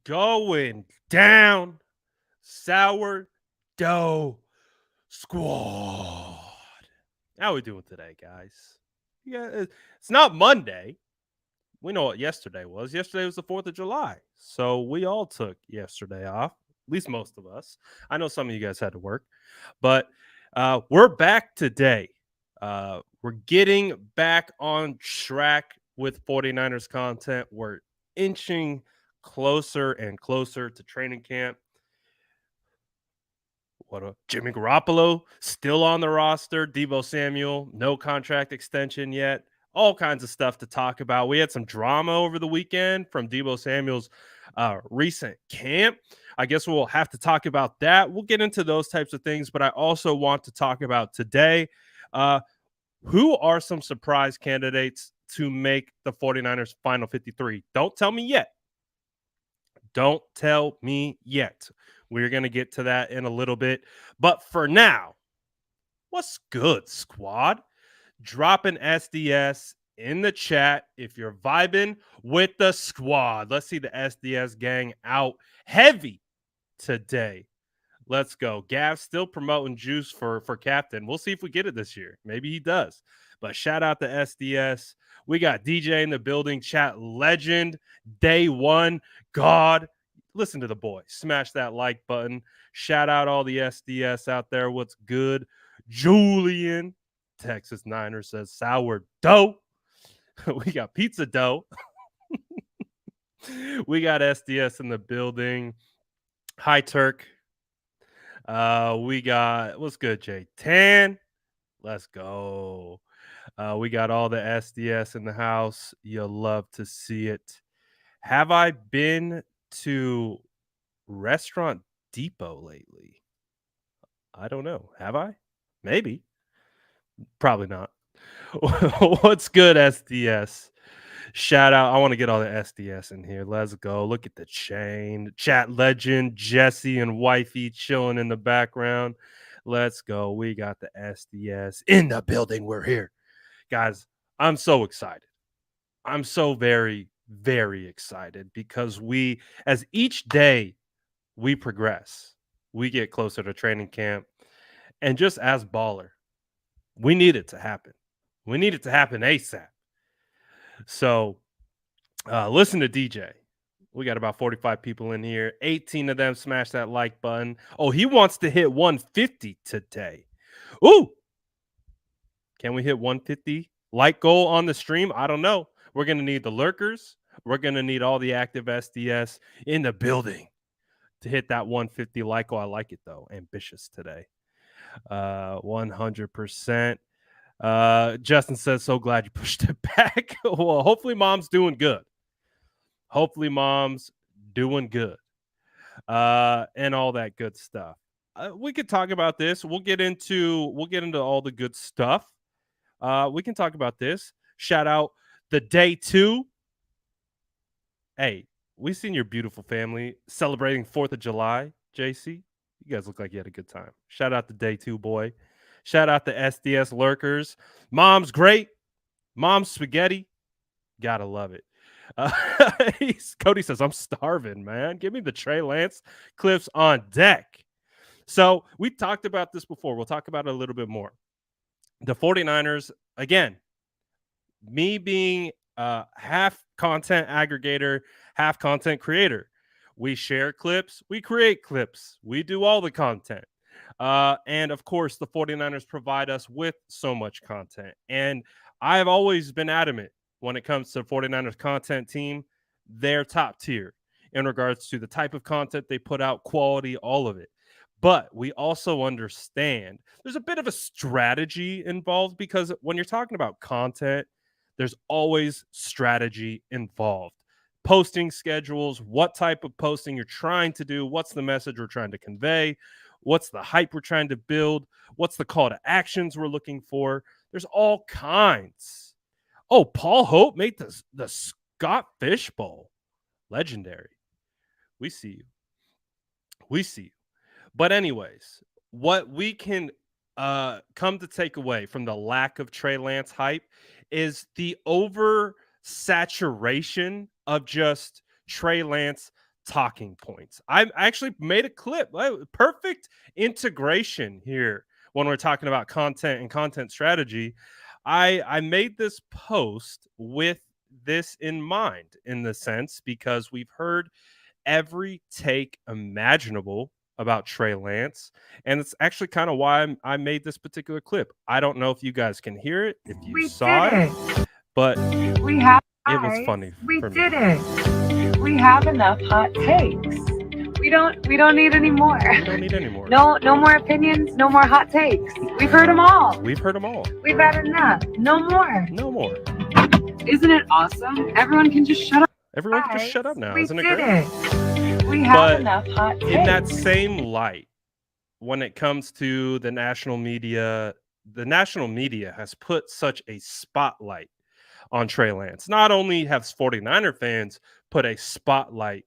going down? Sourdough Squad. How we doing today, guys? Yeah, it's not Monday. We know what yesterday was. Yesterday was the 4th of July. So we all took yesterday off, at least most of us. I know some of you guys had to work, but we're back today. We're getting back on track with 49ers content. We're inching closer and closer to training camp. Jimmy Garoppolo still on the roster. Deebo Samuel, no contract extension yet. All kinds of stuff to talk about. We had some drama over the weekend from Deebo Samuel's recent camp. I guess we'll have to talk about that. We'll get into those types of things, but I also want to talk about today uh, who are some surprise candidates to make the 49ers final 53. Don't tell me yet. Don't tell me yet. We're going to get to that in a little bit. But for now, what's good, squad? Drop an SDS in the chat if you're vibing with the squad. Let's see the SDS gang out heavy today. Let's go. Gav still promoting juice for captain. We'll see if we get it this year. Maybe he does. But shout out to SDS. We got DJ in the building. Chat legend. Day one. God. Listen to the boy. Smash that like button. Shout out all the SDS out there. What's good? Julian. Texas Niner says sourdough. We got pizza dough. We got SDS in the building. Hi, Turk. We got what's good, Jay? Tan. Let's go. We got all the SDS in the house. You'll love to see it. Have I been to Restaurant Depot lately? I don't know. Have I? Maybe. Probably not. What's good, SDS? Shout out. I want to get all the SDS in here. Let's go. Look at the chain. Chat legend, Jesse and wifey chilling in the background. Let's go. We got the SDS in the building. We're here. Guys, I'm so excited. I'm so very, very excited because as each day we progress, we get closer to training camp. And just as baller, we need it to happen. We need it to happen ASAP. So listen to DJ. We got about 45 people in here. 18 of them smash that like button. Oh, he wants to hit 150 today. Ooh. Can we hit 150 like goal on the stream? I don't know. We're going to need the lurkers. We're going to need all the active SDS in the building to hit that 150 like goal. I like it, though. Ambitious today. 100%. Justin says, so glad you pushed it back. Well, hopefully mom's doing good. Hopefully mom's doing good. And all that good stuff. We could talk about this. We'll get into all the good stuff. We can talk about this. Shout out the day 2. Hey, we seen your beautiful family celebrating 4th of July, JC. You guys look like you had a good time. Shout out to day 2, boy. Shout out to SDS lurkers. Mom's great. Mom's spaghetti. Gotta love it. Cody says, I'm starving, man. Give me the Trey Lance clips on deck. So we talked about this before. We'll talk about it a little bit more. The 49ers, again, me being half content aggregator, half content creator. We share clips. We create clips. We do all the content. And of course, the 49ers provide us with so much content. And I've always been adamant when it comes to 49ers content team, they're top tier in regards to the type of content they put out, quality, all of it. But we also understand there's a bit of a strategy involved because when you're talking about content, there's always strategy involved. Posting schedules, what type of posting you're trying to do, what's the message we're trying to convey, what's the hype we're trying to build, what's the call to actions we're looking for. There's all kinds. Oh, Paul Hope made the Scott Fish Bowl. Legendary. We see you. We see you. But anyways, what we can come to take away from the lack of Trey Lance hype is the oversaturation of just Trey Lance talking points. I actually made a clip. Perfect integration here when we're talking about content and content strategy. I made this post with this in mind, in the sense, because we've heard every take imaginable about Trey Lance, and it's actually kind of why I made this particular clip. I don't know if you guys can hear it, if you We saw did it, it. but We have it was guys. funny We for me. did it. We have enough hot takes. We don't need any more. We don't need any more. No more opinions, no more hot takes. We've heard them all. We've heard them all. We've had enough. No more. No more. Isn't it awesome? Everyone can just shut up. Everyone can just Guys, shut up now. we Isn't it did great? it. We have But enough hot takes. in that same light, when it comes to the national media has put such a spotlight on Trey Lance. Not only have 49er fans put a spotlight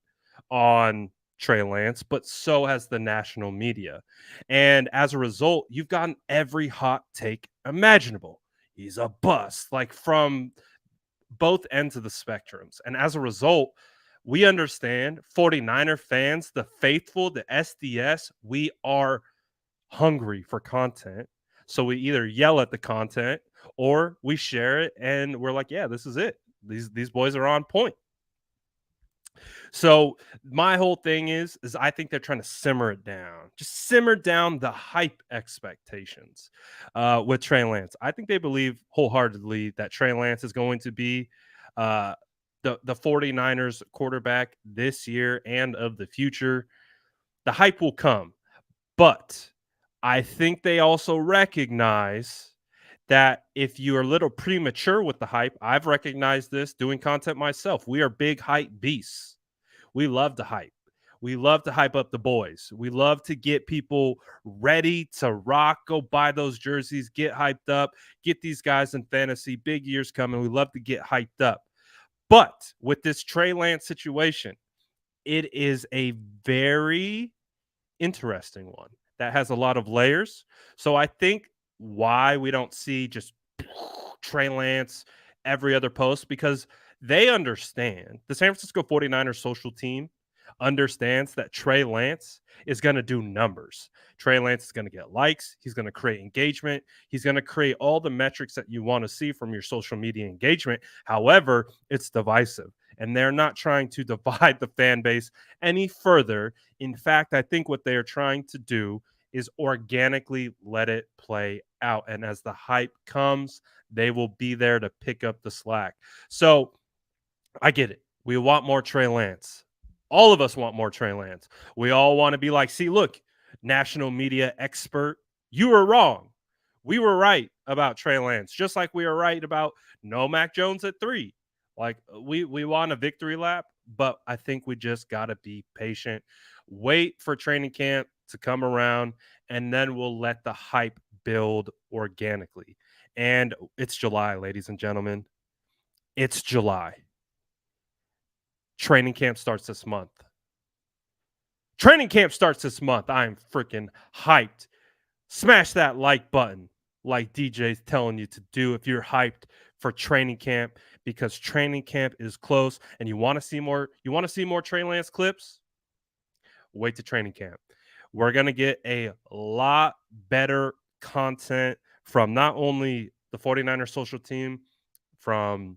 on Trey Lance, but so has the national media. And as a result, you've gotten every hot take imaginable. He's a bust, like from both ends of the spectrums. And as a result, we understand 49er fans, the faithful, the SDS, we are hungry for content. So we either yell at the content or we share it and we're like, yeah, this is it. These boys are on point. So my whole thing is I think they're trying to simmer it down, just simmer down the hype expectations with Trey Lance. I think they believe wholeheartedly that Trey Lance is going to be uh, the 49ers quarterback this year and of the future. The hype will come, but I think they also recognize that if you are a little premature with the hype, I've recognized this doing content myself. We are big hype beasts. We love to hype. We love to hype up the boys. We love to get people ready to rock, go buy those jerseys, get hyped up, get these guys in fantasy. Big years coming. We love to get hyped up. But with this Trey Lance situation, it is a very interesting one that has a lot of layers. So I think why we don't see just Trey Lance every other post, because they understand, the San Francisco 49ers social team understands that Trey Lance is going to do numbers. Trey Lance is going to get likes. He's going to create engagement. He's going to create all the metrics that you want to see from your social media engagement. However, it's divisive, and they're not trying to divide the fan base any further. In fact, I think what they are trying to do is organically let it play out. And as the hype comes, they will be there to pick up the slack. So I get it. We want more Trey Lance. All of us want more Trey Lance. We all want to be like, see, look, national media expert, you were wrong. We were right about Trey Lance, just like we were right about no Mac Jones at 3. Like we want a victory lap, but I think we just got to be patient. Wait for training camp to come around, and then we'll let the hype build organically. And it's July, ladies and gentlemen. It's July. Training camp starts this month. Training camp starts this month. I am freaking hyped. Smash that like button like DJ's telling you to do if you're hyped for training camp, because training camp is close and you want to see more Trey Lance clips? Wait to training camp. We're going to get a lot better content from not only the 49ers social team, from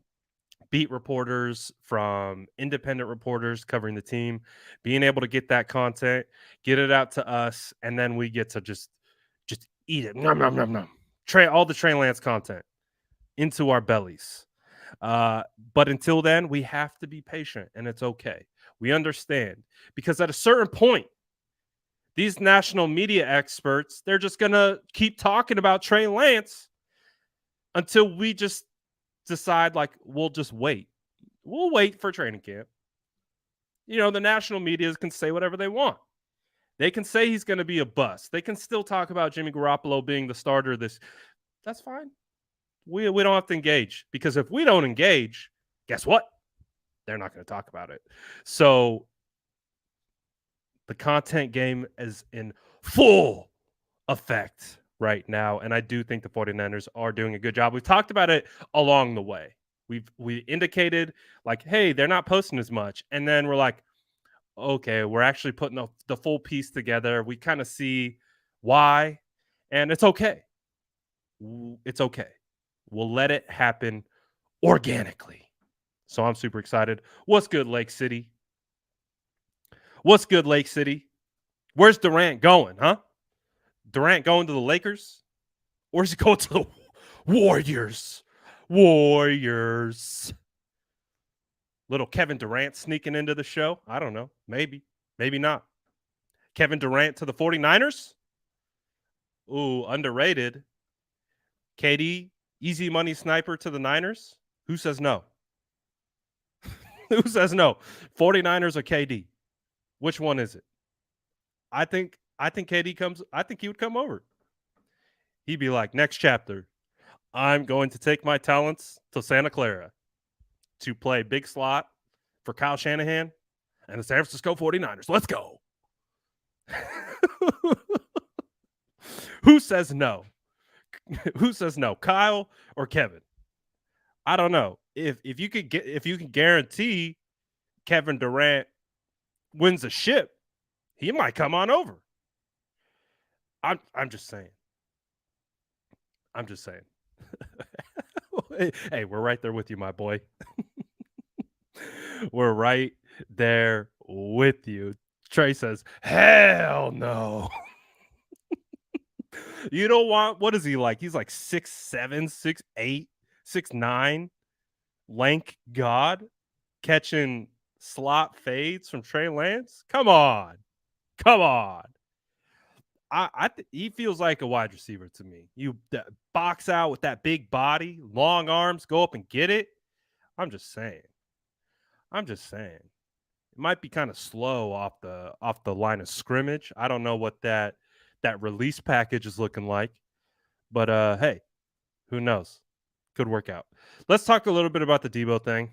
beat reporters, from independent reporters covering the team, being able to get that content, get it out to us, and then we get to just eat it. Nom, nom, nom, nom. All the Trey Lance content into our bellies. But until then, we have to be patient, and it's okay. We understand, because at a certain point, these national media experts, they're just going to keep talking about Trey Lance until we just decide, like, we'll just wait. We'll wait for training camp. You know, the national media can say whatever they want. They can say he's going to be a bust. They can still talk about Jimmy Garoppolo being the starter. That's fine. We don't have to engage, because if we don't engage, guess what? They're not going to talk about it. So the content game is in full effect right now, and I do think the 49ers are doing a good job. We've talked about it along the way. We indicated, like, hey, they're not posting as much, and then we're like, okay, we're actually putting the full piece together. We kind of see why, and it's okay. It's okay. We'll let it happen organically. So I'm super excited. What's good, Lake City? What's good, Lake City? Where's Durant going, huh? Durant going to the Lakers? Or is he going to the Warriors? Warriors. Little Kevin Durant sneaking into the show? I don't know. Maybe. Maybe not. Kevin Durant to the 49ers? Ooh, underrated. KD, easy money sniper to the Niners? Who says no? Who says no? 49ers or KD? Which one is it? I think KD comes. I think he would come over. He'd be like, next chapter. I'm going to take my talents to Santa Clara to play big slot for Kyle Shanahan and the San Francisco 49ers. Let's go. Who says no? Who says no? Kyle or Kevin? I don't know. If you can guarantee Kevin Durant wins a ship, he might come on over. I'm just saying. I'm just saying. Hey, we're right there with you, my boy. We're right there with you. Trey says, hell no. You don't want, what is he like? He's like 6'7, 6'8, 6'9, lank god catching slot fades from Trey Lance. Come on. Come on. He feels like a wide receiver to me. You box out with that big body, long arms, go up and get it. I'm just saying. It might be kind of slow off the line of scrimmage. I don't know what that release package is looking like, but hey, who knows? Could work out. Let's talk a little bit about the Debo thing.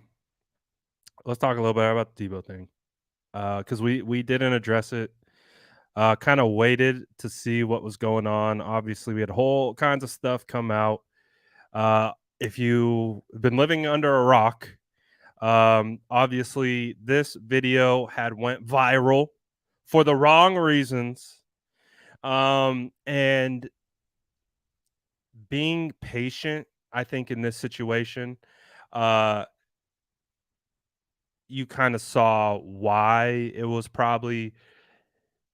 Because we didn't address it. Kind of waited to see what was going on. Obviously, we had whole kinds of stuff come out. If you've been living under a rock, obviously this video had went viral for the wrong reasons. And being patient, I think in this situation, you kind of saw why it was probably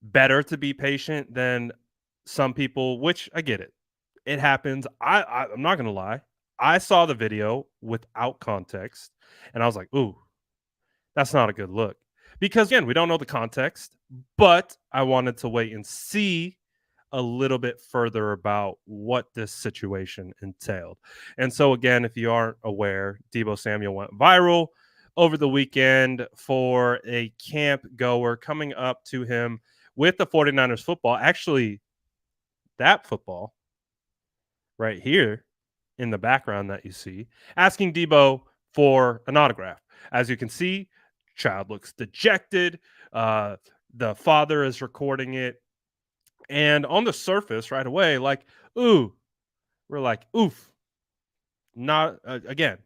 better to be patient than some people, which I get it. It happens. I'm not gonna lie. I saw the video without context, and I was like, "Ooh, that's not a good look." Because again, we don't know the context, but I wanted to wait and see a little bit further about what this situation entailed. And so again, if you aren't aware, Debo Samuel went viral over the weekend for a camp goer coming up to him with the 49ers football. Actually, that football right here in the background that you see, asking Debo for an autograph. As you can see, child looks dejected. The father is recording it. And on the surface right away, like, ooh, we're like, oof. Not again.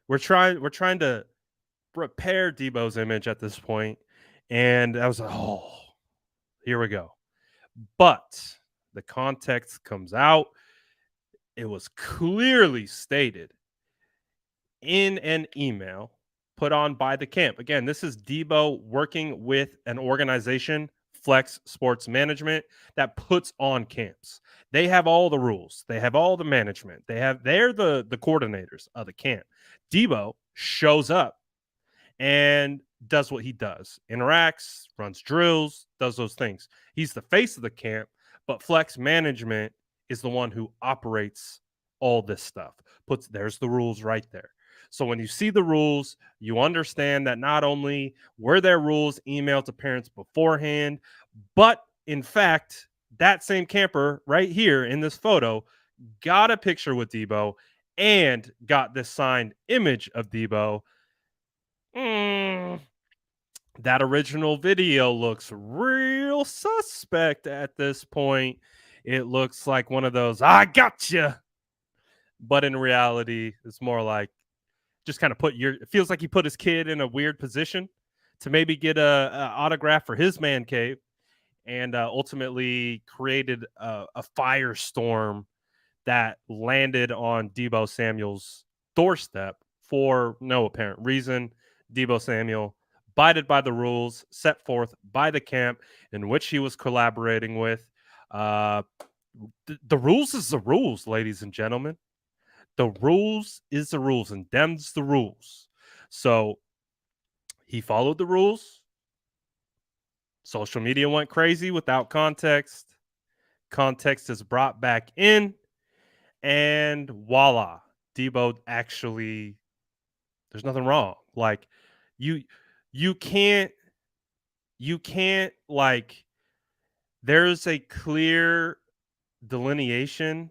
We're trying to repair Debo's image at this point. And I was like, oh, here we go. But the context comes out. It was clearly stated in an email put on by the camp. Again, this is Debo working with an organization, Flex Sports Management, that puts on camps. They have all the rules. They have all the management. They're the coordinators of the camp. Debo shows up and does what he does, interacts, runs drills, does those things. He's the face of the camp, but Flex Management is the one who operates all this stuff. There's the rules right there. So when you see the rules, you understand that not only were there rules emailed to parents beforehand, but in fact, that same camper right here in this photo got a picture with Debo and got this signed image of Debo. That original video looks real suspect at this point. It looks like one of those, I gotcha. But in reality, it's more like just kind of it feels like he put his kid in a weird position to maybe get a autograph for his man cave, and ultimately created a firestorm that landed on Debo Samuel's doorstep for no apparent reason. Debo Samuel abided by the rules set forth by the camp in which he was collaborating with. Uh, the rules is the rules, ladies and gentlemen. The rules is the rules, and them's the rules. So he followed the rules. Social media went crazy without context. Context is brought back in, and voila, Debo actually, there's nothing wrong. Like you you can't you can't like there's a clear delineation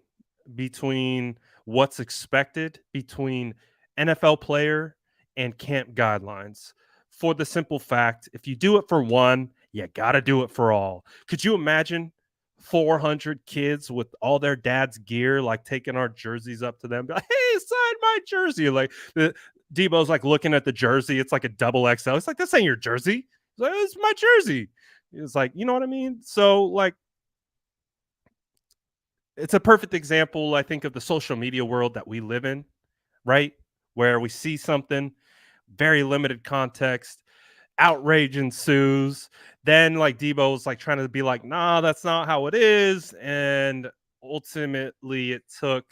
between what's expected between NFL player and camp guidelines. For the simple fact, if you do it for one, you got to do it for all. Could you imagine 400 kids with all their dad's gear, like taking our jerseys up to them, be like, "Hey, sign my jersey!" Like the Debo's like looking at the jersey, it's like a double XL. It's like, "This ain't your jersey." It's like, "It's my jersey." It's like, you know what I mean? So like it's a perfect example, I think, of the social media world that we live in, right? Where we see something, very limited context, outrage ensues. Then, like, Debo's like trying to be like, nah, that's not how it is. And ultimately, it took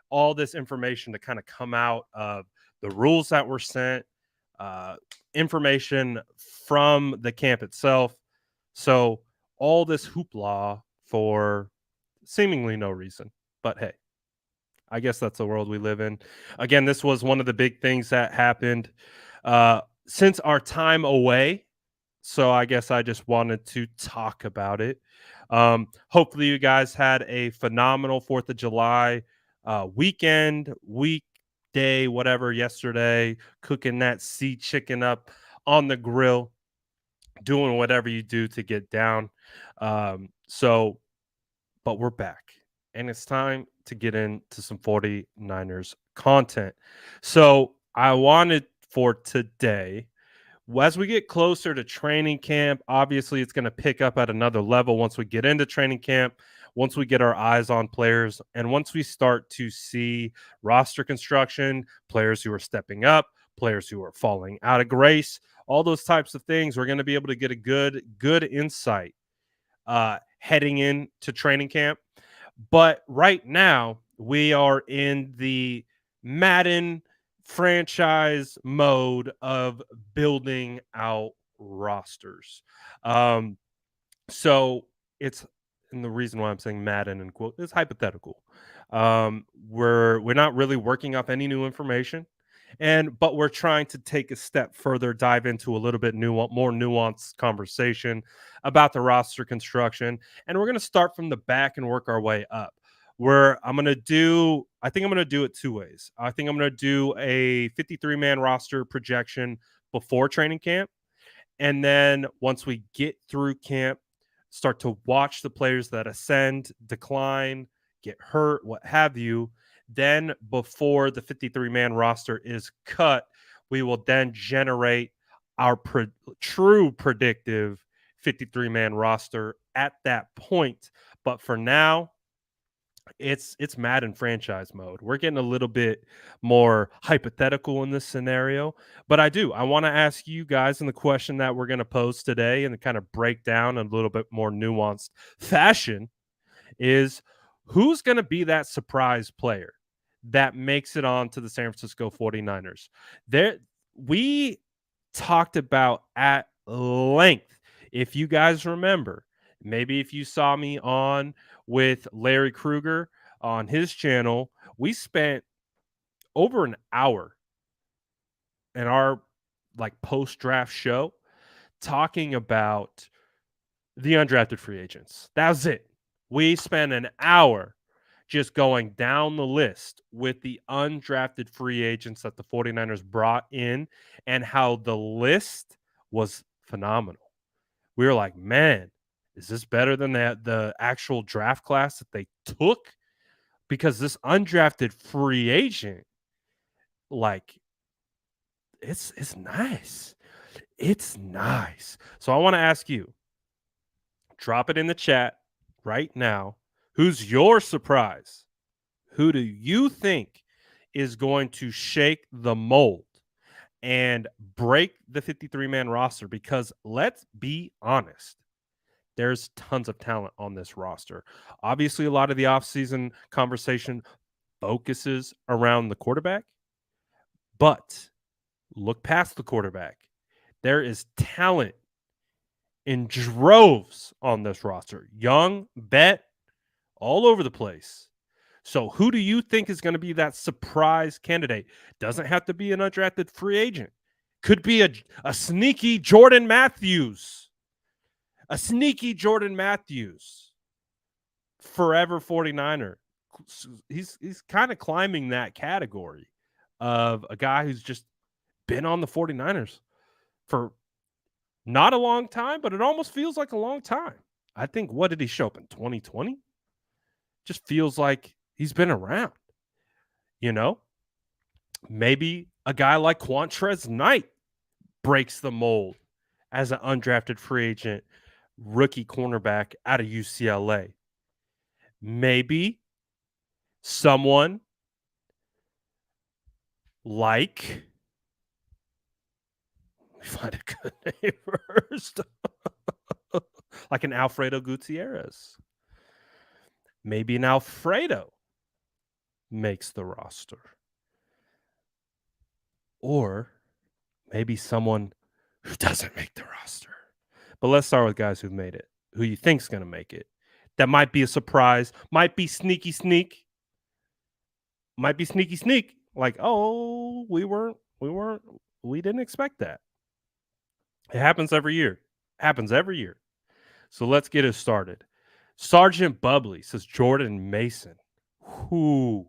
all this information to kind of come out of the rules that were sent, uh, information from the camp itself. So, all this hoopla for seemingly no reason. But hey, I guess that's the world we live in. Again, this was one of the big things that happened since our time away. So I guess I just wanted to talk about it. Hopefully, you guys had a phenomenal 4th of July weekend, weekday, whatever, yesterday, cooking that sea chicken up on the grill, doing whatever you do to get down. But we're back, and it's time to get into some 49ers content. So I wanted for today, as we get closer to training camp, obviously it's going to pick up at another level once we get into training camp, once we get our eyes on players, and once we start to see roster construction, players who are stepping up, players who are falling out of grace, all those types of things. We're going to be able to get a good insight heading into training camp. But right now, we are in the Madden franchise mode of building out rosters. Um, so it's, and the reason why I'm saying Madden and quote is hypothetical. We're not really working off any new information, but we're trying to take a step further, dive into a little bit more nuanced conversation about the roster construction, and we're going to start from the back and work our way up. I think I'm going to do it two ways. I think I'm going to do a 53-man roster projection before training camp, and then once we get through camp, start to watch the players that ascend, decline, get hurt, what have you. Then, before the 53-man roster is cut, we will then generate our true predictive 53-man roster at that point. But for now, it's Madden franchise mode. We're getting a little bit more hypothetical in this scenario, but I want to ask you guys in the question that we're going to pose today and kind of break down in a little bit more nuanced fashion is who's going to be that surprise player that makes it on to the San Francisco 49ers. There we talked about at length, if you guys remember, maybe if you saw me on with Larry Kruger on his channel, we spent over an hour in our like post draft show talking about the undrafted free agents. That was it. We spent an hour just going down the list with the undrafted free agents that the 49ers brought in and how the list was phenomenal. We were like, man, is this better than the actual draft class that they took? Because this undrafted free agent, like, it's nice. It's nice. So I want to ask you, drop it in the chat right now. Who's your surprise? Who do you think is going to shake the mold and break the 53-man roster? Because let's be honest, there's tons of talent on this roster. Obviously, a lot of the offseason conversation focuses around the quarterback, but look past the quarterback. There is talent in droves on this roster. Young, vet, all over the place. So who do you think is going to be that surprise candidate? Doesn't have to be an undrafted free agent. Could be a sneaky Jordan Matthews. A sneaky Jordan Matthews. Forever 49er. He's kind of climbing that category of a guy who's just been on the 49ers for not a long time, but it almost feels like a long time. I think, what did he show up in 2020? Just feels like he's been around, you know? Maybe a guy like Quantrez Knight breaks the mold as an undrafted free agent rookie cornerback out of UCLA. Maybe someone like, let me find a good name first, like an Alfredo Gutierrez. Maybe an Alfredo makes the roster. Or maybe someone who doesn't make the roster. But let's start with guys who've made it, who you think's going to make it. That might be a surprise, might be sneaky sneak, might be sneaky sneak. Like, oh, we didn't expect that. It happens every year. So let's get it started. Sergeant Bubbly says Jordan Mason. Whoo.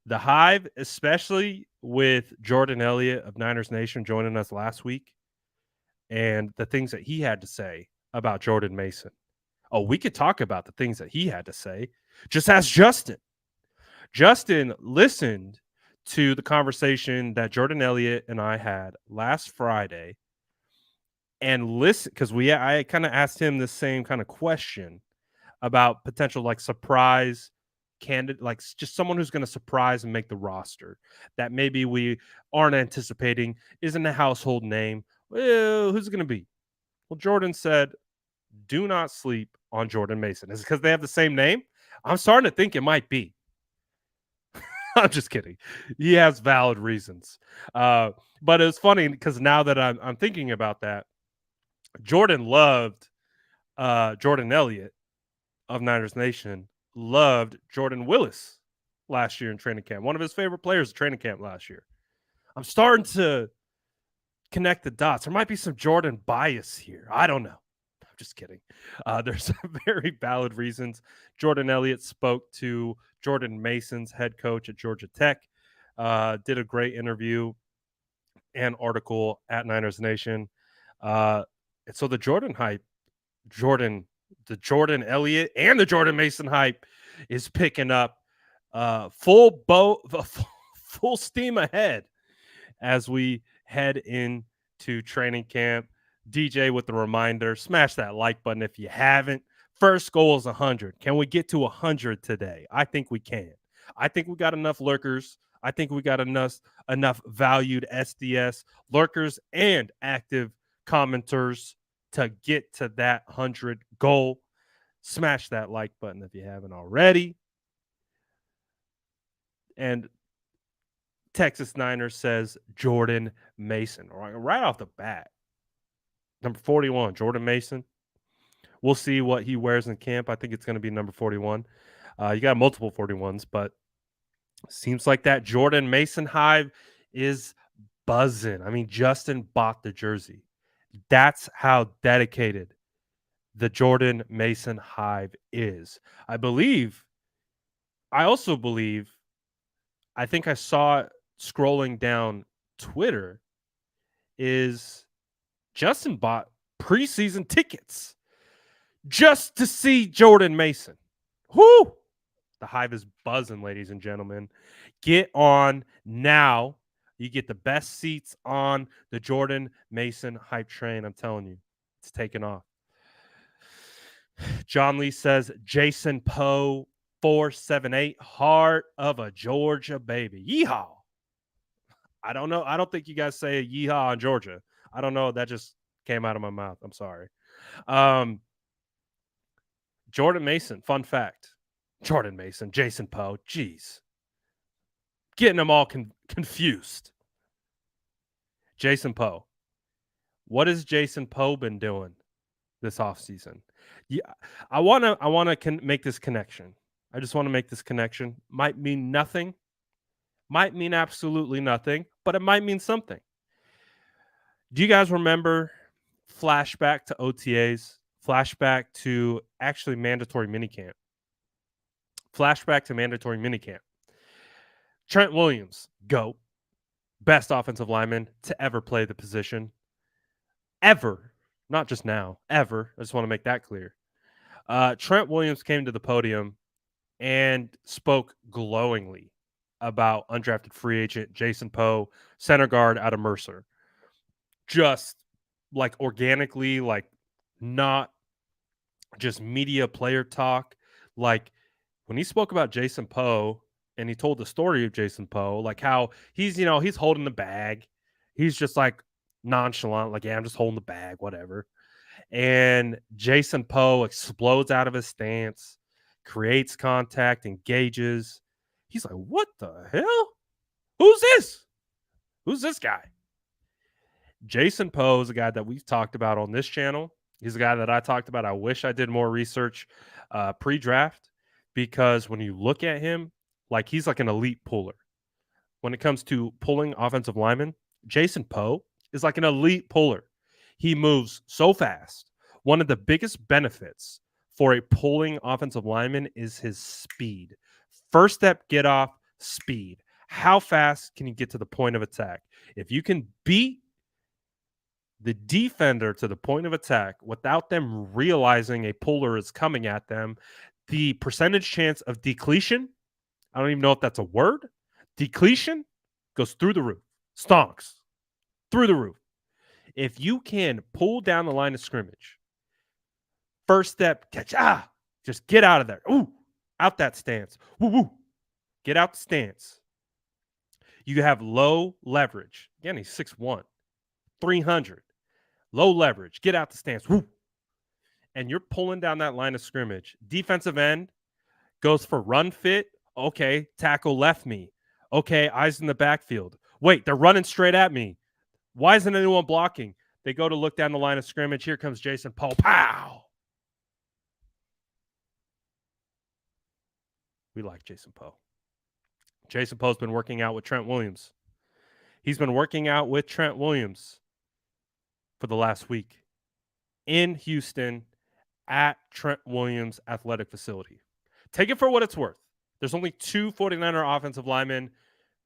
The Hive, especially with Jordan Elliott of Niners Nation joining us last week, and the things that he had to say about Jordan Mason. Oh, we could talk about the things that he had to say. Just ask Justin. Justin listened to the conversation that Jordan Elliott and I had last Friday, and listen, because I kind of asked him the same kind of question about potential like surprise candidate, like just someone who's going to surprise and make the roster that maybe we aren't anticipating, isn't a household name. Well, who's it going to be? Well, Jordan said, do not sleep on Jordan Mason. Is it because they have the same name? I'm starting to think it might be. I'm just kidding. He has valid reasons. But it's funny because now that I'm thinking about that, Jordan loved Jordan Elliott of Niners Nation, loved Jordan Willis last year in training camp. One of his favorite players in training camp last year. I'm starting to connect the dots. There might be some Jordan bias here. I don't know. I'm just kidding. There's very valid reasons. Jordan Elliott spoke to Jordan Mason's head coach at Georgia Tech, did a great interview and article at Niners Nation. And so the Jordan hype, the Jordan Elliott and the Jordan Mason hype is picking up full steam ahead as we head into training camp. DJ with the reminder, smash that like button if you haven't. First goal is 100. Can we get to 100 today? I think we can. I think we got enough lurkers. I think we got enough valued SDS lurkers and active commenters to get to that 100 goal. Smash that like button if you haven't already. And Texas Niners says Jordan Mason. Right off the bat. Number 41, Jordan Mason. We'll see what he wears in camp. I think it's going to be number 41. You got multiple 41s, but seems like that Jordan Mason hive is buzzing. I mean, Justin bought the jersey. That's how dedicated the Jordan Mason hive is. I also believe, I think I saw scrolling down Twitter, is Justin bought preseason tickets just to see Jordan Mason. Whoo! The hive is buzzing, ladies and gentlemen. Get on now. You get the best seats on the Jordan Mason hype train. I'm telling you, it's taken off. John Lee says Jason Poe 478, heart of a Georgia baby. Yeehaw. I don't know. I don't think you guys say yeehaw in Georgia. I don't know. That just came out of my mouth. I'm sorry. Jordan Mason, fun fact. Jordan Mason, Jason Poe. Jeez. Getting them all confused. Jason Poe. What has Jason Poe been doing this offseason? Yeah, I want to make this connection. I just want to make this connection. Might mean nothing. Might mean absolutely nothing, but it might mean something. Do you guys remember flashback to OTAs? Flashback to actually mandatory minicamp. Flashback to mandatory minicamp. Trent Williams, GOAT, best offensive lineman to ever play the position. Ever. Not just now, ever. I just want to make that clear. Trent Williams came to the podium and spoke glowingly about undrafted free agent Jason Poe, center guard out of Mercer. Just like organically, like not just media player talk. Like when he spoke about Jason Poe and he told the story of Jason Poe, like how he's, he's holding the bag. He's just like nonchalant, like, yeah, I'm just holding the bag, whatever. And Jason Poe explodes out of his stance, creates contact, engages. He's like, what the hell? Who's this? Who's this guy? Jason Poe is a guy that we've talked about on this channel. He's a guy that I talked about. I wish I did more research pre-draft, because when you look at him, like he's like an elite puller. When it comes to pulling offensive linemen, Jason Poe is like an elite puller. He moves so fast. One of the biggest benefits for a pulling offensive lineman is his speed. First step, get off, speed. How fast can you get to the point of attack? If you can beat the defender to the point of attack without them realizing a puller is coming at them, the percentage chance of decletion, I don't even know if that's a word, decletion goes through the roof. Stonks. Through the roof. If you can pull down the line of scrimmage, first step, catch, just get out of there. Ooh, out that stance. Woo, woo. Get out the stance. You have low leverage. Again, he's 6'1", 300. Low leverage. Get out the stance. Woo. And you're pulling down that line of scrimmage. Defensive end goes for run fit. Okay, tackle left me. Okay, eyes in the backfield. Wait, they're running straight at me. Why isn't anyone blocking? They go to look down the line of scrimmage. Here comes Jason Poe. Pow! We like Jason Poe. Jason Poe's been working out with Trent Williams. He's been working out with Trent Williams for the last week in Houston at Trent Williams Athletic Facility. Take it for what it's worth. There's only 2 49er offensive linemen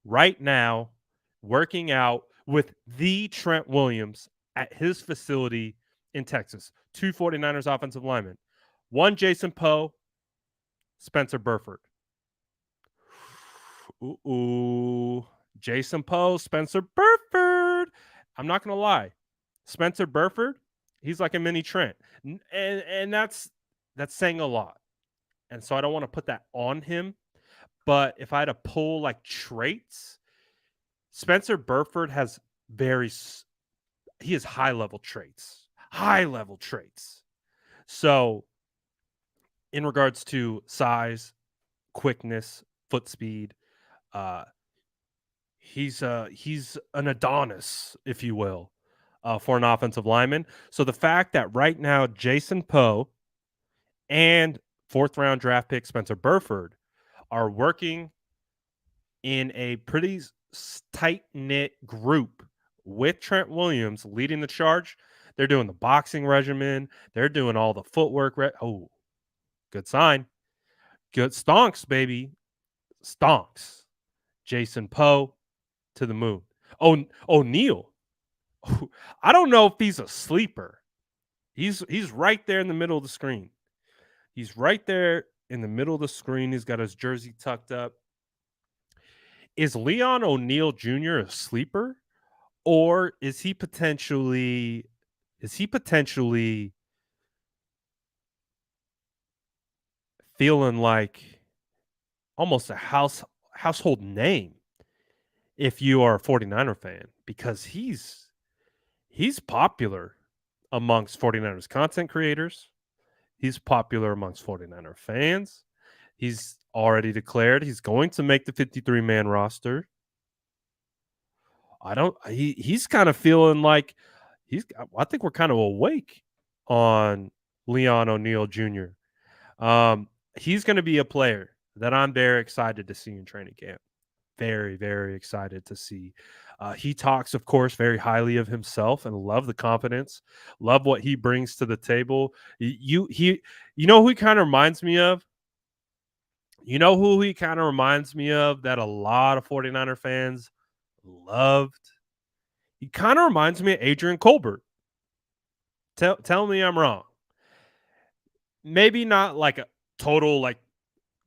right now working out with the Trent Williams at his facility in Texas. 2 49ers offensive linemen. One Jason Poe, Spencer Burford. Ooh. Jason Poe, Spencer Burford. I'm not going to lie. Spencer Burford, he's like a mini Trent. And that's saying a lot. And so I don't want to put that on him. But if I had to pull like traits, Spencer Burford has he has high level traits. High level traits. So in regards to size, quickness, foot speed, he's an Adonis, if you will, for an offensive lineman. So the fact that right now Jason Poe and 4th round draft pick Spencer Burford are working in a pretty tight-knit group with Trent Williams leading the charge. They're doing the boxing regimen. They're doing all the footwork. Good sign. Good stonks, baby. Stonks. Jason Poe to the moon. O'Neal. I don't know if he's a sleeper. He's right there in the middle of the screen. He's right there in the middle of the screen. He's got his jersey tucked up. Is Leon O'Neal Jr. a sleeper, or is he potentially feeling like almost a household name if you are a 49er fan, because he's popular amongst 49ers content creators. He's popular amongst 49er fans. He's already declared he's going to make the 53-man roster. He's kind of feeling like I think we're kind of awake on Leon O'Neal Jr. He's going to be a player that I'm very excited to see in training camp. Very, very excited to see. He talks, of course, very highly of himself and love the confidence, love what he brings to the table. You know who he kind of reminds me of? You know who he kind of reminds me of that a lot of 49er fans loved? He kind of reminds me of Adrian Colbert. Tell me I'm wrong. Maybe not like a total like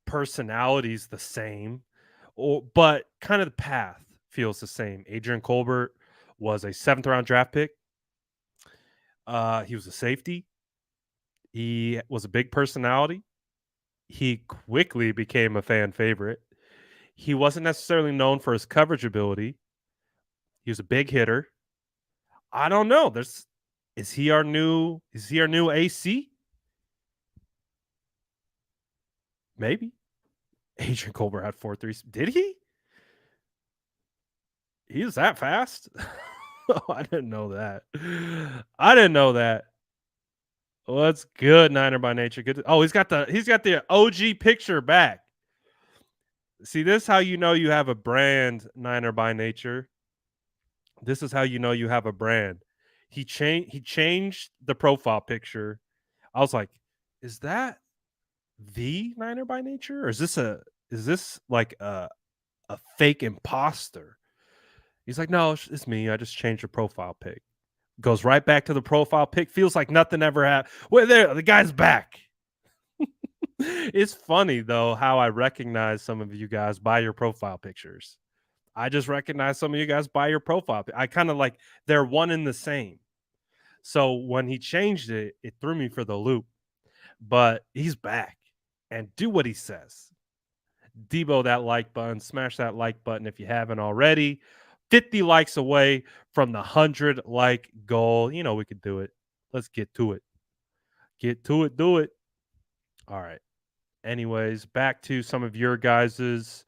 personality's the same, but kind of the path feels the same. Adrian Colbert was a 7th round draft pick. He was a safety. He was a big personality. He quickly became a fan favorite. He wasn't necessarily known for his coverage ability. He was a big hitter. I don't know. Is he our new AC? Maybe. Adrian Colbert had 4 threes. Did he? He was that fast? Oh, I didn't know that. I didn't know that. What's good, Niner by nature? He's got the OG picture back. See, this is how you know you have a brand, Niner by nature. This is how you know you have a brand. He changed the profile picture. I was like, is that the Niner by nature? Or is this like a fake imposter? He's like, no, it's me. I just changed the profile pic. Goes right back to the profile pic. Feels like nothing ever happened. Well, there, the guy's back. It's funny though how I recognize some of you guys by your profile pictures. I just recognize some of you guys by your profile. I kind of like they're one and the same. So when he changed it, it threw me for the loop. But he's back, and do what he says. Debo that like button, smash that like button if you haven't already. 50 likes away from the 100 like goal. You know we could do it. Let's get to it. Get to it, do it. All right. Anyways, back to some of your guys's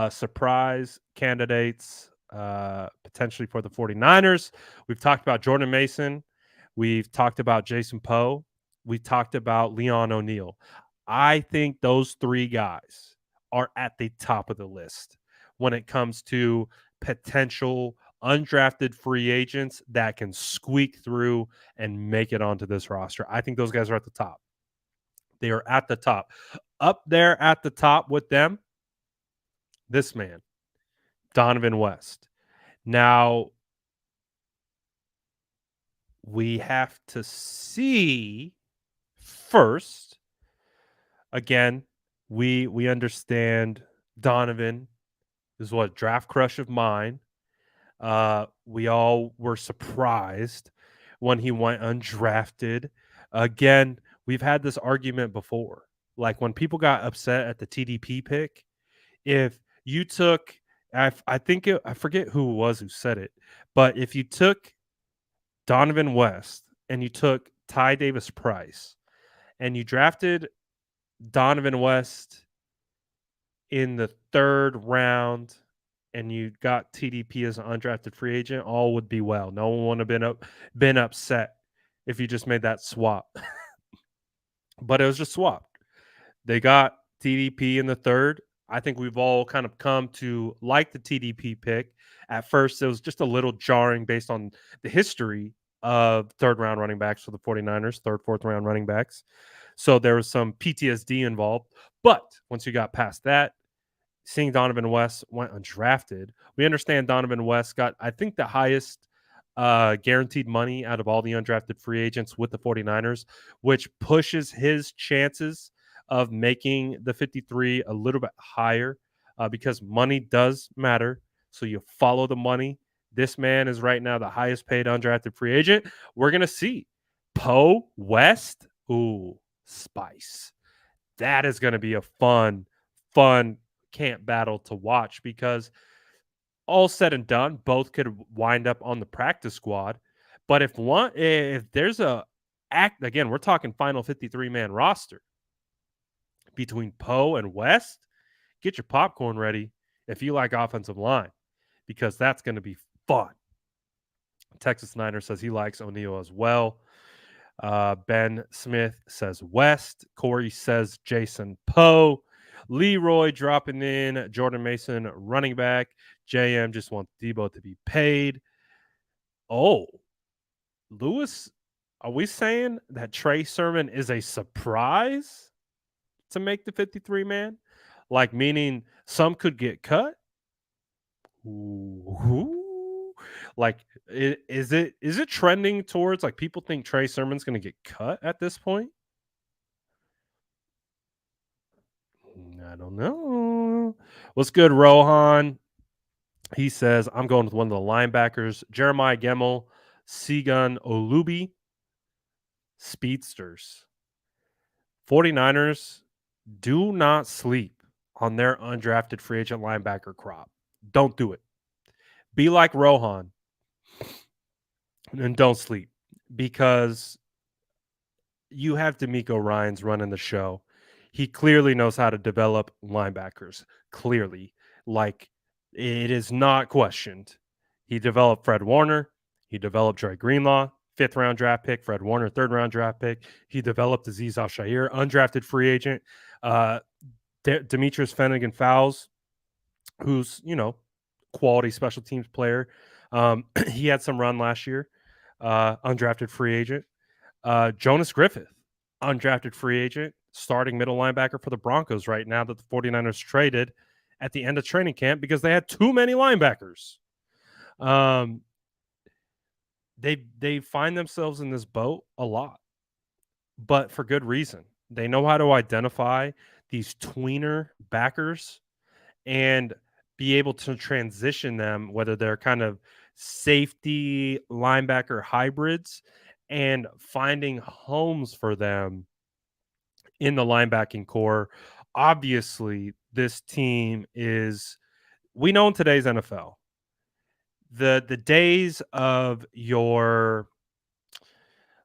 surprise candidates potentially for the 49ers. We've talked about Jordan Mason. We've talked about Jason Poe. We talked about Leon O'Neal. I think those 3 guys are at the top of the list when it comes to potential undrafted free agents that can squeak through and make it onto this roster. I think those guys are at the top. They are at the top. Up there at the top with them, this man, Donovan West. Now, we have to see first. Again, we understand Donovan is what draft crush of mine. We all were surprised when he went undrafted. Again, we've had this argument before. Like when people got upset at the TDP pick, if you took, I forget who it was who said it, but if you took Donovan West and you took Ty Davis Price and you drafted Donovan West in the 3rd round and you got TDP as an undrafted free agent, all would be well. No one would have been upset if you just made that swap. But it was just swapped. They got TDP in the 3rd. I think we've all kind of come to like the TDP pick. At first, it was just a little jarring based on the history of 3rd round running backs for the 49ers, 3rd, 4th round running backs. So there was some PTSD involved. But once you got past that, seeing Donovan West went undrafted, we understand Donovan West got, I think, the highest guaranteed money out of all the undrafted free agents with the 49ers, which pushes his chances of making the 53 a little bit higher. because money does matter. So you follow the money. This man is right now the highest paid undrafted free agent. We're going to see Poe West. Ooh, spice. That is going to be a fun camp battle to watch because all said and done, both could wind up on the practice squad. But if there's a act again, we're talking final 53 man roster between Poe and West. Get your popcorn ready if you like offensive line because that's going to be fun. Texas Niner says he likes O'Neal as well. Ben Smith says West. Corey says Jason Poe. Leroy dropping in. Jordan Mason running back. JM just wants Debo to be paid. Oh, Lewis, are we saying that Trey Sermon is a surprise to make the 53 man? Like, meaning some could get cut? Ooh. Like, is it trending towards like people think Trey Sermon's going to get cut at this point? I don't know. What's good, Rohan? He says, I'm going with one of the linebackers, Jeremiah Gemmel, Segun Olubi, speedsters. 49ers, do not sleep on their undrafted free agent linebacker crop. Don't do it. Be like Rohan and don't sleep because you have D'Amico Ryans running the show. He clearly knows how to develop linebackers. Clearly. Like, it is not questioned. He developed Fred Warner. He developed Dre Greenlaw, 5th round draft pick. Fred Warner, 3rd round draft pick. He developed Azeez Al-Shaair, undrafted free agent. Demetrius Fennigan-Fowles, who's, quality special teams player. He had some run last year, undrafted free agent. Jonas Griffith, undrafted free agent, starting middle linebacker for the Broncos right now that the 49ers traded at the end of training camp because they had too many linebackers. They find themselves in this boat a lot, but for good reason. They know how to identify these tweener backers and be able to transition them, whether they're kind of safety linebacker hybrids, and finding homes for them in the linebacking core. Obviously, this team is, we know in today's NFL, the days of your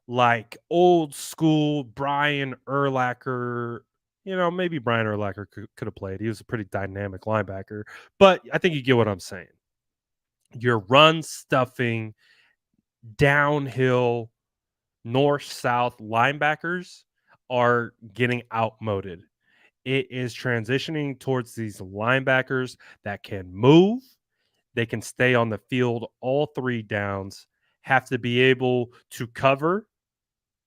like old school Brian Urlacher, maybe Brian Urlacher could have played. He was a pretty dynamic linebacker, but I think you get what I'm saying. Your run stuffing, downhill, north-south linebackers are getting outmoded. It is transitioning towards these linebackers that can move. They can stay on the field all 3 downs, have to be able to cover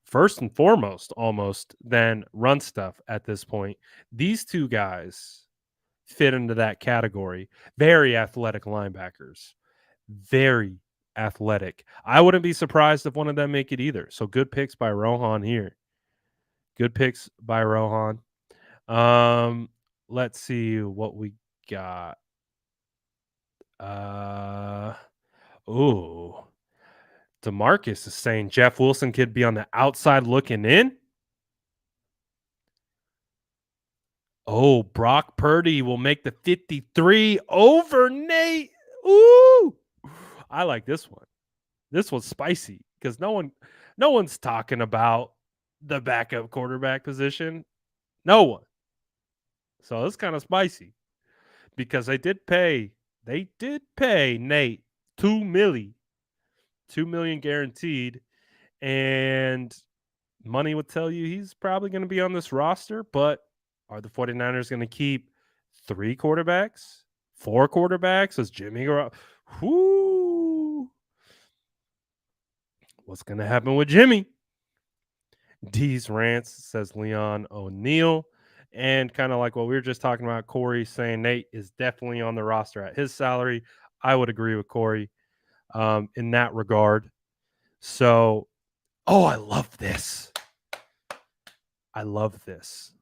first and foremost, almost, than run stuff at this point. These 2 guys fit into that category. Very athletic linebackers. Very athletic. I wouldn't be surprised if one of them make it either. So good picks by Rohan here. Good picks by Rohan. Let's see what we got. DeMarcus is saying Jeff Wilson could be on the outside looking in. Oh, Brock Purdy will make the 53 over Nate. Ooh, I like this one. This one's spicy because no one's talking about the backup quarterback position. No one. So it's kind of spicy because they did pay Nate $2 million guaranteed, and money would tell you he's probably going to be on this roster, but are the 49ers going to keep 3 quarterbacks, 4 quarterbacks? Is Jimmy what's going to happen with Jimmy? D's rants, says Leon O'Neal. And kind of like what we were just talking about, Corey saying Nate is definitely on the roster at his salary. I would agree with Corey in that regard. So, I love this. I love this.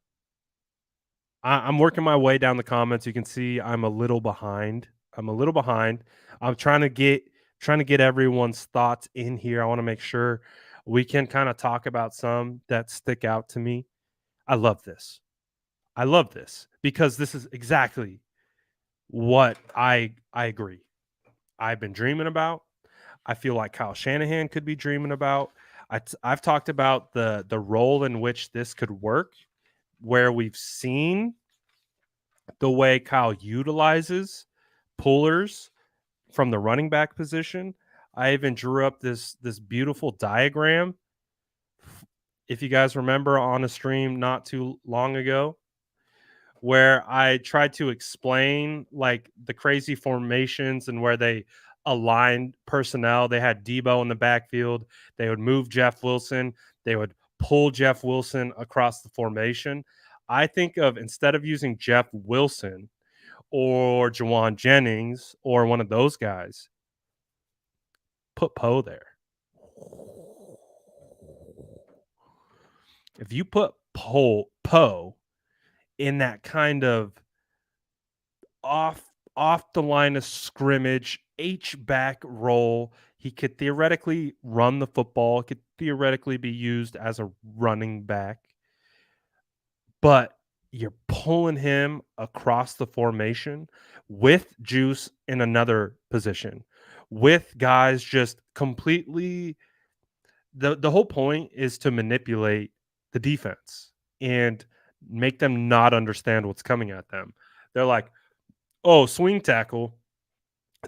I'm working my way down the comments. You can see I'm a little behind. I'm a little behind. I'm trying to get everyone's thoughts in here. I want to make sure we can kind of talk about some that stick out to me. I love this. I love this because this is exactly what I agree. I've been dreaming about. I feel like Kyle Shanahan could be dreaming about. I've talked about the role in which this could work, where we've seen the way Kyle utilizes pullers from the running back position. I even drew up this beautiful diagram. If you guys remember on a stream not too long ago, where I tried to explain like the crazy formations and where they aligned personnel. They had Debo in the backfield. They would move Jeff Wilson. They would pull Jeff Wilson across the formation. I think of instead of using Jeff Wilson or Jawan Jennings or one of those guys, put Poe there. If you put Poe in that kind of off off the line of scrimmage H back role, he could theoretically run the football, could theoretically be used as a running back, but you're pulling him across the formation with juice in another position, with guys just completely the whole point is to manipulate the defense and make them not understand what's coming at them. They're like, "Oh, swing tackle."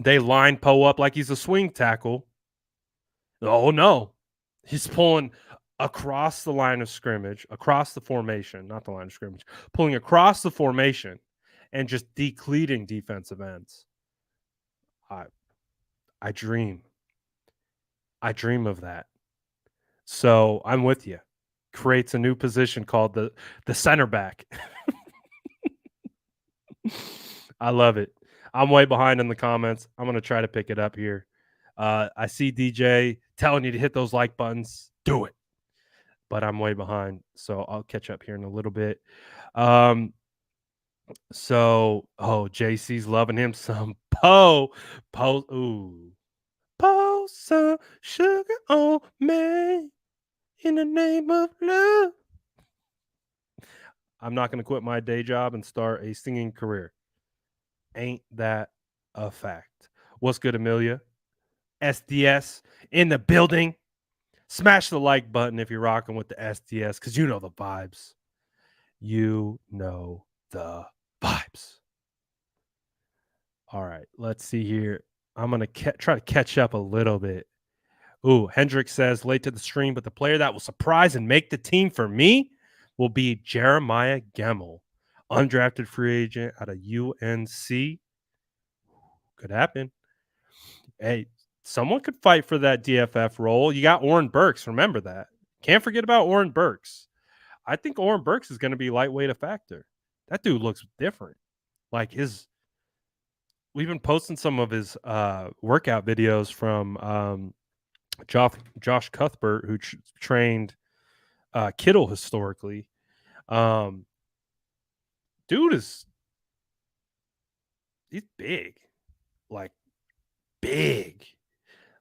They line Poe up like he's a swing tackle. Oh no, he's pulling across the line of scrimmage, across the formation, not the line of scrimmage, pulling across the formation and just decleating defensive ends. I I dream. I dream of that. So I'm with you. Creates a new position called the center back. I love it. I'm way behind in the comments. I'm gonna try to pick it up here. I see DJ telling you to hit those like buttons. Do it. But I'm way behind, so I'll catch up here in a little bit. Um, JC's loving him some Poe. Poe, ooh. Pour some sugar on me in the name of love. I'm not going to quit my day job and start a singing career. Ain't that a fact? What's good, Amelia? SDS in the building. Smash the like button if you're rocking with the SDS because you know the vibes. You know the vibes. All right, let's see here. I'm going to try to catch up a little bit. Ooh, Hendrick says late to the stream, but the player that will surprise and make the team for me will be Jeremiah Gemmel, undrafted free agent out of UNC. Could happen. Hey, someone could fight for that DFF role. You got Oren Burks. Remember that. Can't forget about Oren Burks. I think Oren Burks is going to be lightweight a factor. That dude looks different. Like we've been posting some of his workout videos from Josh Cuthbert, who trained Kittle historically. Dude he's big, like big,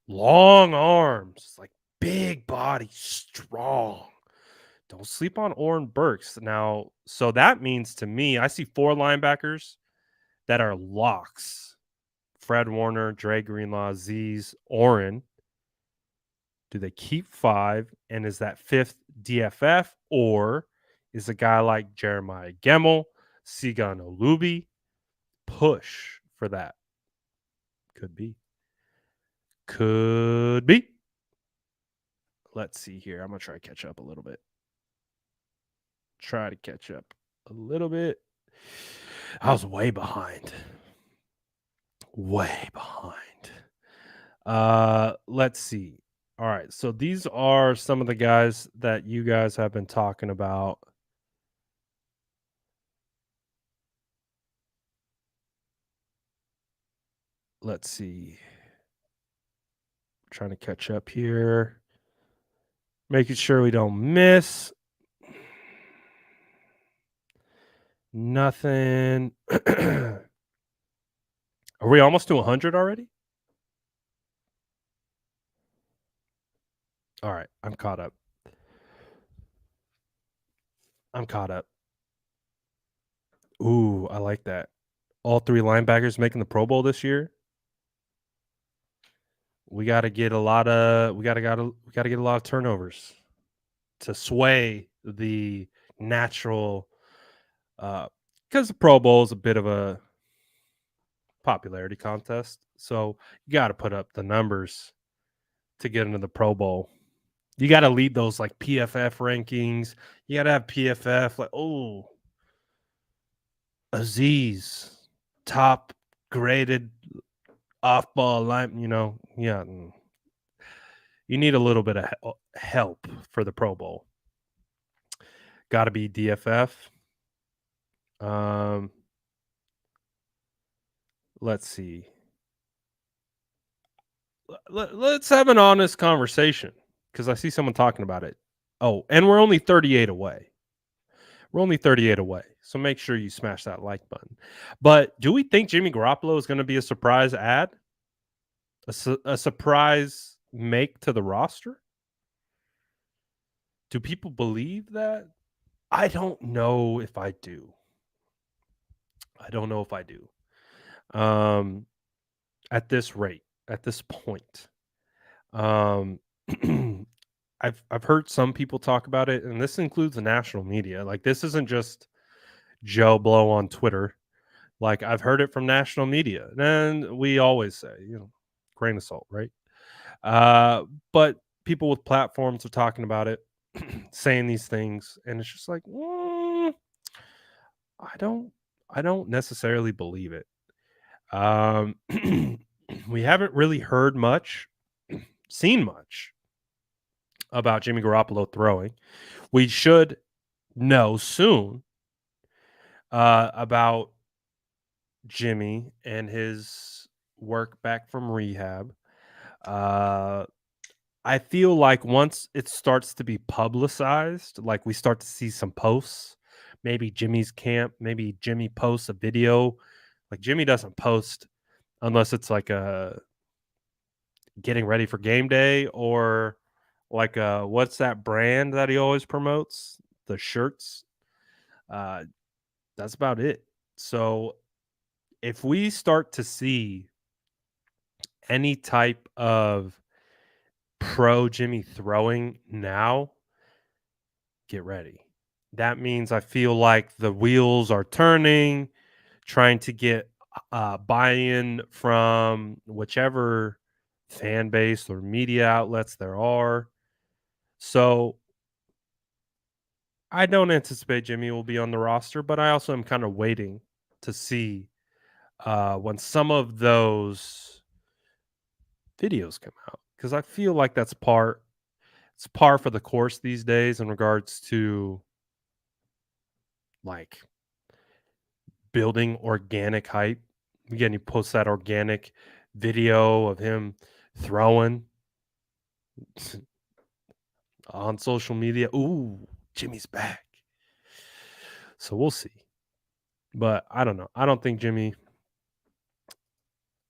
long arms, like big body, strong. Don't sleep on Oren Burks. Now, so that means to me, I see 4 linebackers that are locks. Fred Warner, Dre Greenlaw, Z's, Oren. Do they keep 5? And is that 5th DFF? Or is a guy like Jeremiah Gemmel, Sigan Olubi push for that? Could be. Could be. Let's see here. I'm going to try to catch up a little bit. Try to catch up a little bit. I was way behind. Way behind. Let's see. All right. So these are some of the guys that you guys have been talking about. Let's see. Trying to catch up here. Making sure we don't miss. Nothing. Are we almost to 100 already? All right, I'm caught up. I'm caught up. Ooh, I like that. All 3 linebackers making the Pro Bowl this year. We gotta get a lot of turnovers to sway the natural, because the Pro Bowl is a bit of a popularity contest. So you gotta put up the numbers to get into the Pro Bowl. You gotta lead those like PFF rankings. You gotta have PFF like, oh, Aziz, top graded off ball line, yeah. You need a little bit of help for the Pro Bowl. Got to be DFF. Um, let's see. Let's have an honest conversation because I see someone talking about it. Oh, and we're only 38 away. We're only 38 away. So make sure you smash that like button. But do we think Jimmy Garoppolo is going to be a surprise add? A surprise make to the roster? Do people believe that? I don't know if I do. I don't know if I do. Um, at this rate, at this point. Um, I've heard some people talk about it, and this includes the national media. Like this isn't just Joe Blow on Twitter. Like I've heard it from national media, and we always say, grain of salt, right? But people with platforms are talking about it, saying these things, and it's just like, I don't, I don't necessarily believe it. Um, we haven't really heard much, seen much about Jimmy Garoppolo throwing. We should know soon about Jimmy and his work back from rehab. Uh, I feel like once it starts to be publicized, like we start to see some posts, maybe Jimmy's camp, maybe Jimmy posts a video. Like Jimmy doesn't post unless it's like a getting ready for game day or like what's that brand that he always promotes? The shirts. Uh, that's about it. So if we start to see any type of pro Jimmy throwing now, get ready. That means I feel like the wheels are turning, trying to get buy-in from whichever fan base or media outlets there are. So I don't anticipate Jimmy will be on the roster, but I also am kind of waiting to see when some of those videos come out because I feel like it's par for the course these days in regards to like building organic hype. Again, you post that organic video of him throwing on social media. Ooh, Jimmy's back. So we'll see. But I don't know. I don't think Jimmy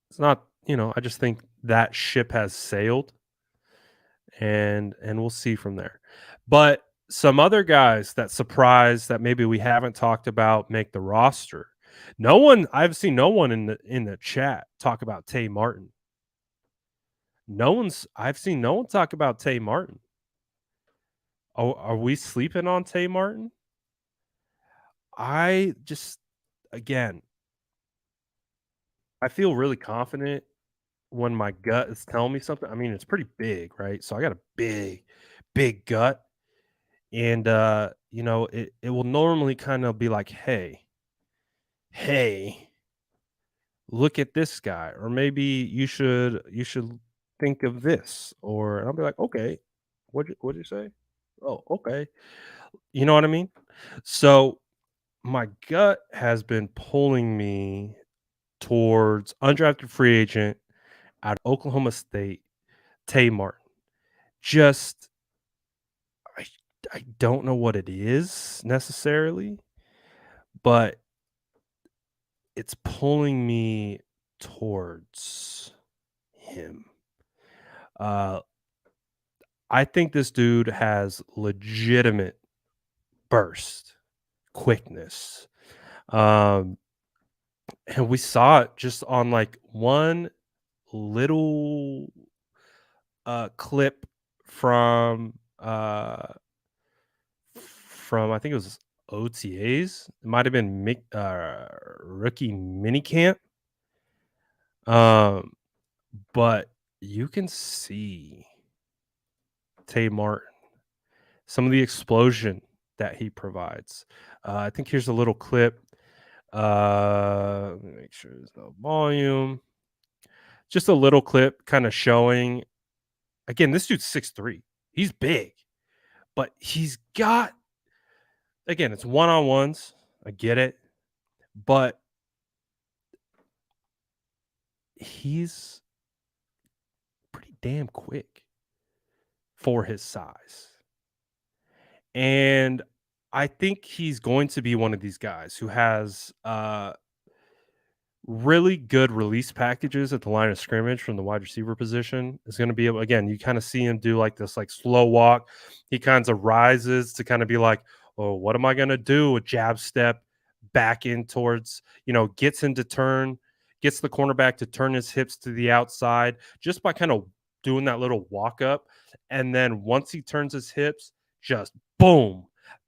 it's not, I just think that ship has sailed and we'll see from there. But some other guys that surprise that maybe we haven't talked about make the roster. I've seen no one in the chat talk about Tay Martin. I've seen no one talk about Tay Martin. Oh, are we sleeping on Tay Martin? I just again, I feel really confident when my gut is telling me something. I mean, it's pretty big, right? So I got a big gut. And it will normally kind of be like, hey, look at this guy, or maybe you should think of this, or and I'll be like, okay, what'd you say? Oh, okay. You know what I mean? So my gut has been pulling me towards undrafted free agent out of Oklahoma State, Tay Martin. Just I I don't know what it is necessarily, but it's pulling me towards him. Uh, I think this dude has legitimate burst, quickness. Um, and we saw it just on like one little clip from from I think it was OTAs. It might have been rookie minicamp. Um, but you can see Tay Martin, some of the explosion that he provides. I think here's a little clip. Let me make sure there's no volume. Just a little clip kind of showing again, this dude's 6'3". He's big, but he's got again, it's one-on-ones. I get it. But he's pretty damn quick for his size. And I think he's going to be one of these guys who has really good release packages at the line of scrimmage from the wide receiver position. Is going to be able, again, you kind of see him do like this like slow walk. He kind of rises to kind of be like, oh, what am I going to do? A jab step back in towards, gets him to turn, gets the cornerback to turn his hips to the outside just by kind of doing that little walk up. And then once he turns his hips, just boom,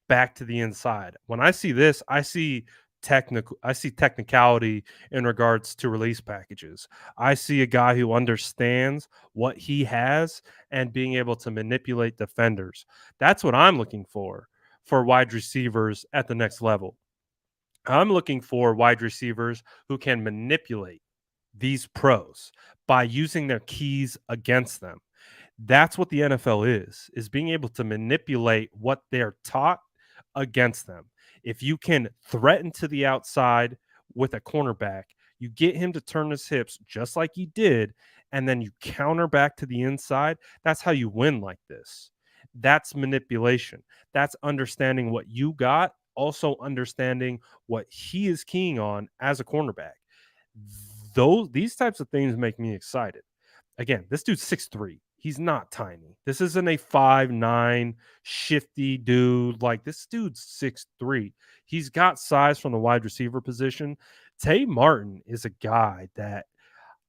back to the inside. When I see this, I see technicality in regards to release packages. I see a guy who understands what he has and being able to manipulate defenders. That's what I'm looking for wide receivers at the next level. I'm looking for wide receivers who can manipulate these pros by using their keys against them. That's what the NFL is being able to manipulate what they're taught against them. If you can threaten to the outside with a cornerback, you get him to turn his hips just like he did, and then you counter back to the inside. That's how you win like this. That's manipulation. That's understanding what you got, also understanding what he is keying on as a cornerback. These types of things make me excited. Again, this dude's 6'3". He's not tiny. This isn't a 5'9" shifty dude. Like this dude's 6'3". He's got size from the wide receiver position. Tay Martin is a guy that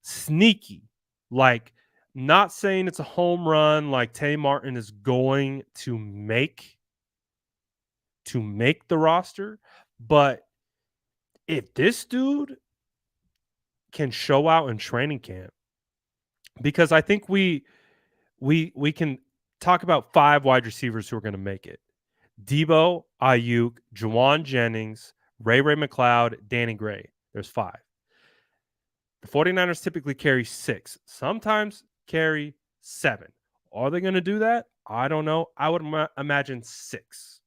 sneaky, like not saying it's a home run, like Tay Martin is going to make the roster, but if this dude can show out in training camp, because I think we can talk about 5 wide receivers who are going to make it. Debo, Ayuk, Juwan Jennings, Ray McLeod, Danny Gray. There's 5. The 49ers typically carry 6, sometimes carry 7. Are they going to do that? I don't know. I would imagine 6.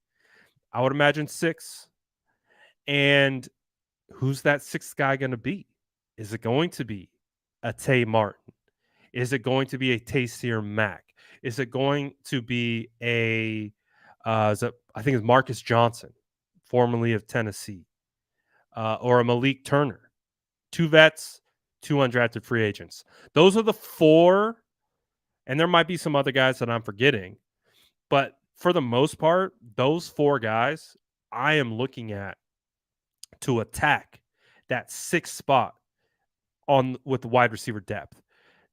I would imagine 6. And who's that 6th guy going to be? Is it going to be a Tay Martin? Is it going to be a Taysier Mack? Is it going to be a I think it's Marcus Johnson, formerly of Tennessee, or a Malik Turner? 2 vets, 2 undrafted free agents. Those are the 4, and there might be some other guys that I'm forgetting, but for the most part, those 4 guys I am looking at to attack that 6th spot with the wide receiver depth.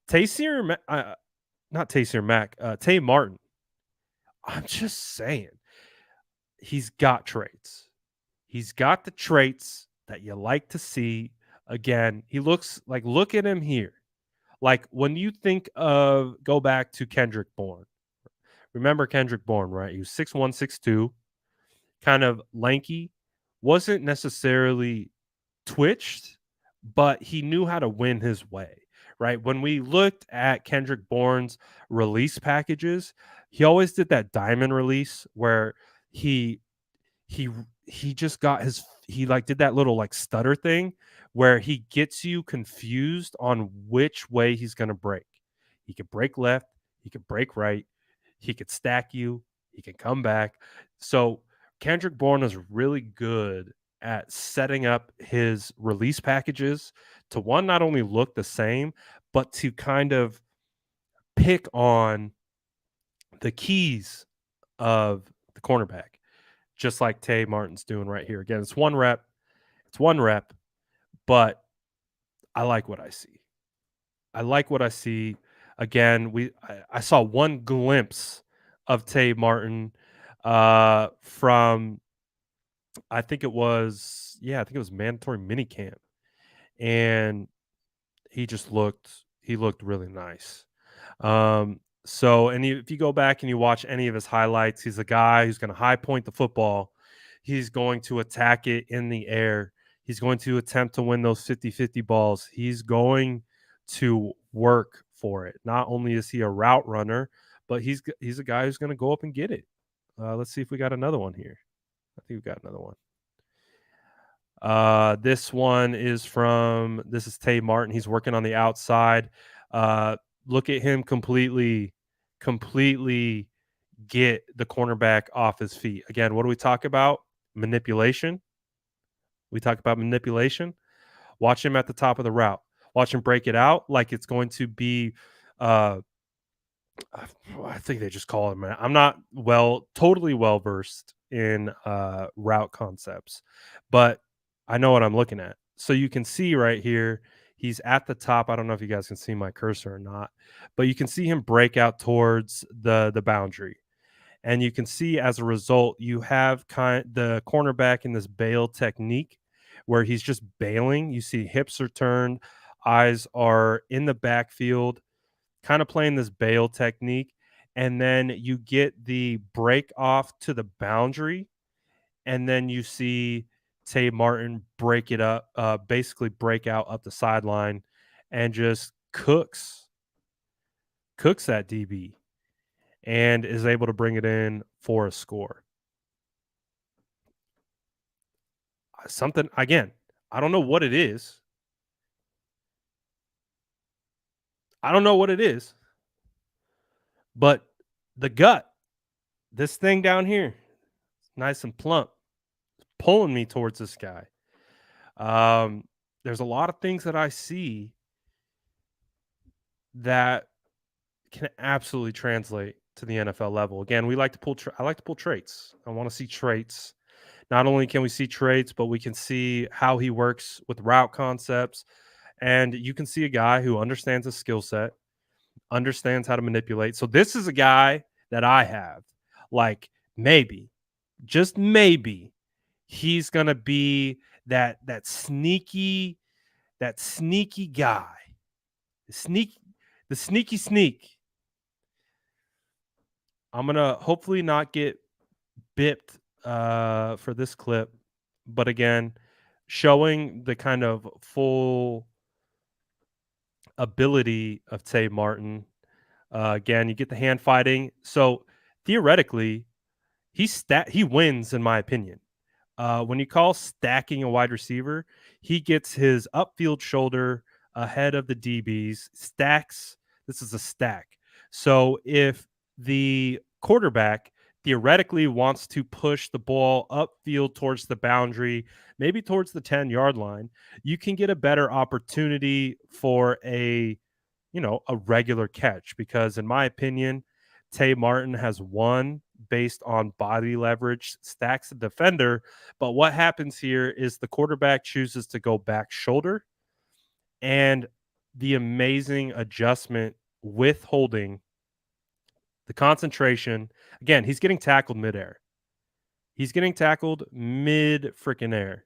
Taysier, not Taysier Mack, Tay Martin. I'm just saying, he's got traits. He's got the traits that you like to see. Again, he looks like, look at him here. Like when you think of, go back to Kendrick Bourne. Remember Kendrick Bourne, right? He was 6'1", 6'2", kind of lanky, wasn't necessarily twitched, but he knew how to win his way, right? When we looked at Kendrick Bourne's release packages, he always did that diamond release where he just got he like did that little like stutter thing where he gets you confused on which way he's going to break. He could break left, he could break right, he could stack you, he can come back. So Kendrick Bourne is really good at setting up his release packages to one, not only look the same, but to kind of pick on the keys of the cornerback, just like Tay Martin's doing right here. Again, it's one rep, but I like what I see. I like what I see. Again, I saw one glimpse of Tay Martin from I think it was mandatory minicamp, and he looked really nice. If you go back and you watch any of his highlights, he's a guy who's going to high point the football. He's going to attack it in the air. He's going to attempt to win those 50-50 balls. He's going to work for it. Not only is he a route runner, but he's a guy who's going to go up and get it. Let's see if we got another one here. I think we got another one. This is Tay Martin. He's working on the outside. Look at him completely get the cornerback off his feet. Again, what do we talk about? Manipulation. We talk about manipulation. Watch him at the top of the route. Watch him break it out like it's going to be I think they just call it, man. I'm not totally well versed in route concepts, but I know what I'm looking at. So you can see right here, he's at the top. I don't know if you guys can see my cursor or not, but you can see him break out towards the boundary. And you can see as a result, you have the cornerback in this bail technique where he's just bailing. You see hips are turned, eyes are in the backfield, kind of playing this bail technique. And then you get the break off to the boundary. And then you see Tay Martin break it up, basically break out up the sideline and just cooks that DB and is able to bring it in for a score. Something, again, I don't know what it is. But the gut, this thing down here, nice and plump, pulling me towards this guy. There's a lot of things that I see that can absolutely translate to the NFL level. Again, I like to pull traits. I want to see traits. Not only can we see traits, but we can see how he works with route concepts. And you can see a guy who understands a skill set, understands how to manipulate. So this is a guy that I have. Like maybe, just maybe, he's gonna be that sneaky guy. The sneaky sneak. I'm gonna hopefully not get bipped for this clip, but again, showing the kind of full ability of Tay Martin. Again, you get the hand fighting. So theoretically, he wins in my opinion. When you call stacking a wide receiver, he gets his upfield shoulder ahead of the DBs, stacks. This is a stack. So if the quarterback theoretically wants to push the ball upfield towards the boundary, maybe towards the 10-yard line, you can get a better opportunity for a regular catch, because in my opinion, Tay Martin has won based on body leverage, stacks the defender. But what happens here is the quarterback chooses to go back shoulder, and the amazing adjustment with holding the concentration. Again, he's getting tackled midair. He's getting tackled mid freaking air.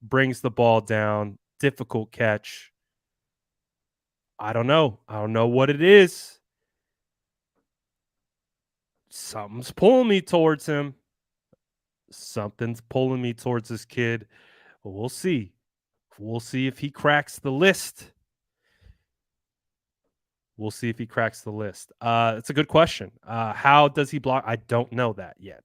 Brings the ball down. Difficult catch. I don't know. I don't know what it is. Something's pulling me towards him. Something's pulling me towards this kid. But we'll see. We'll see if he cracks the list. It's a good question. How does he block? I don't know that yet.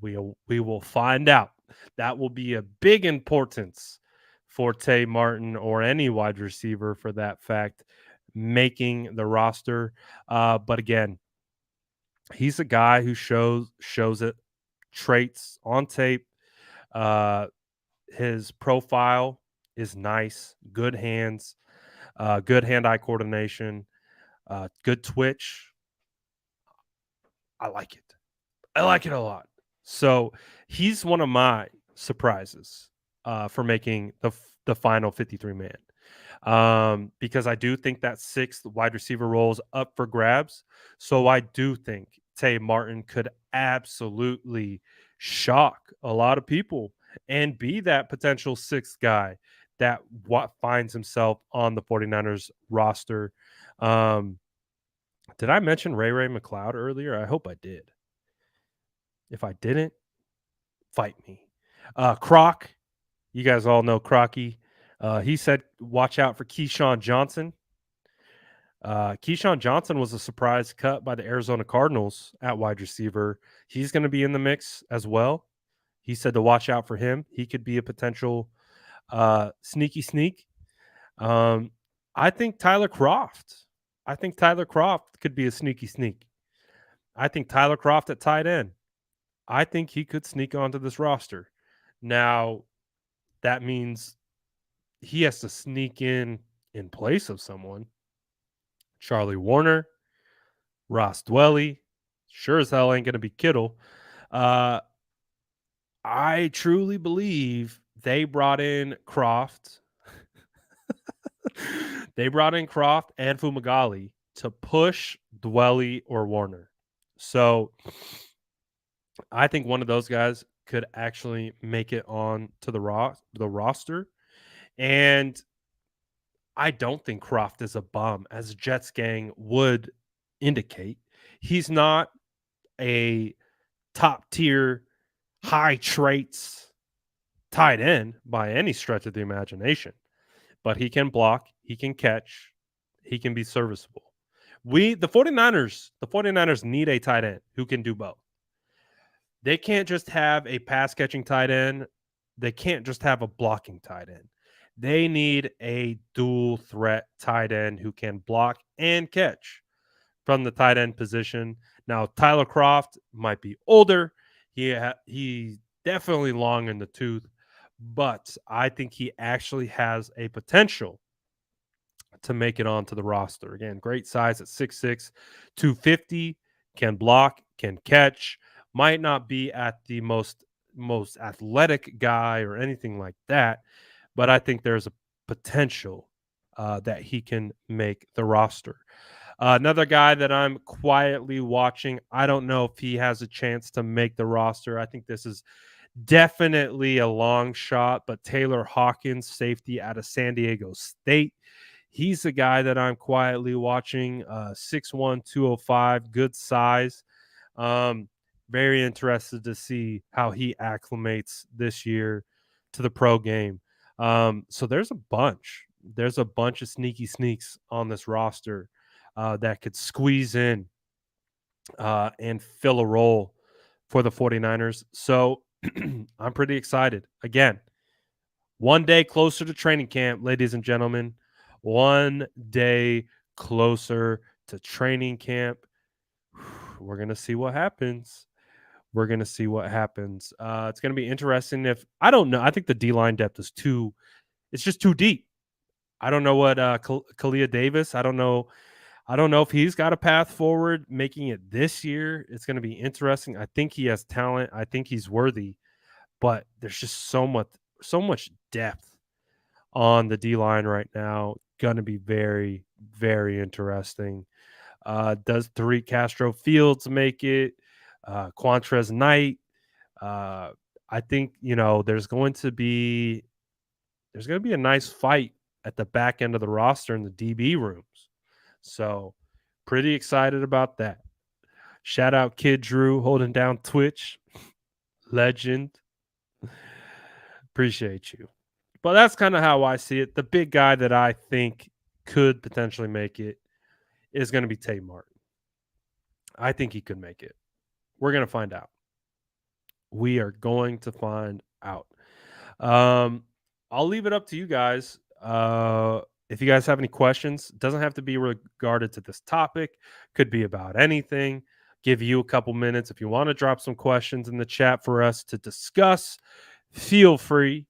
We will find out. That will be a big importance for Tay Martin, or any wide receiver for that fact, making the roster. But again, he's a guy who shows it, traits on tape. His profile is nice, good hands, good hand-eye coordination, good twitch. I like it. I like it a lot. So he's one of my surprises for making the final 53 man. Because I do think that sixth wide receiver role is up for grabs. So I do think Tay Martin could absolutely shock a lot of people and be that potential sixth guy that what finds himself on the 49ers roster. Um, did I mention Ray McLeod earlier? I hope I did. If I didn't, fight me. Croc, you guys all know Crocky. He said, watch out for Keyshawn Johnson. Keyshawn Johnson was a surprise cut by the Arizona Cardinals at wide receiver. He's going to be in the mix as well. He said to watch out for him. He could be a potential sneaky sneak. I think Tyler Croft. I think Tyler Croft could be a sneaky sneak. I think Tyler Croft at tight end. I think he could sneak onto this roster. Now, that means he has to sneak in place of someone. Charlie Warner, Ross Dwelly, sure as hell ain't going to be Kittle. I truly believe they brought in Croft. They brought in Croft and Fumagalli to push Dwelly or Warner. So I think one of those guys could actually make it on to the roster. And I don't think Croft is a bum, as Jets gang would indicate. He's not a top tier, high traits tight end by any stretch of the imagination, but he can block, he can catch, he can be serviceable. The 49ers need a tight end who can do both. They can't just have a pass catching tight end. They can't just have a blocking tight end. They need a dual threat tight end who can block and catch from the tight end position. Now, Tyler Croft might be older. He's definitely long in the tooth, but I think he actually has a potential to make it onto the roster. Again, great size at 6'6", 250, can block, can catch, might not be at the most athletic guy or anything like that, but I think there's a potential that he can make the roster. Another guy that I'm quietly watching, I don't know if he has a chance to make the roster. I think this is definitely a long shot, but Taylor Hawkins, safety out of San Diego State. He's the guy that I'm quietly watching. 6'1", 205, good size. Very interested to see how he acclimates this year to the pro game. So there's a bunch. There's a bunch of sneaky sneaks on this roster that could squeeze in and fill a role for the 49ers. So I'm pretty excited. Again, one day closer to training camp, ladies and gentlemen. One day closer to training camp. We're going to see what happens. We're going to see what happens. It's going to be interesting if, I don't know. I think the D-line depth is it's just too deep. I don't know what Kalia Davis, I don't know if he's got a path forward making it this year. It's going to be interesting. I think he has talent. I think he's worthy, but there's just so much depth on the D-line right now. Going to be very, very interesting. Does Tariq Castro Fields make it? Quantrez Knight. I think, there's going to be a nice fight at the back end of the roster in the DB rooms. So pretty excited about that. Shout out Kid Drew holding down Twitch. Legend. Appreciate you. But that's kind of how I see it. The big guy that I think could potentially make it is going to be Tay Martin. I think he could make it. We're going to find out. We are going to find out. I'll leave it up to you guys. If you guys have any questions, it doesn't have to be regarded to this topic. Could be about anything. Give you a couple minutes. If you want to drop some questions in the chat for us to discuss, feel free.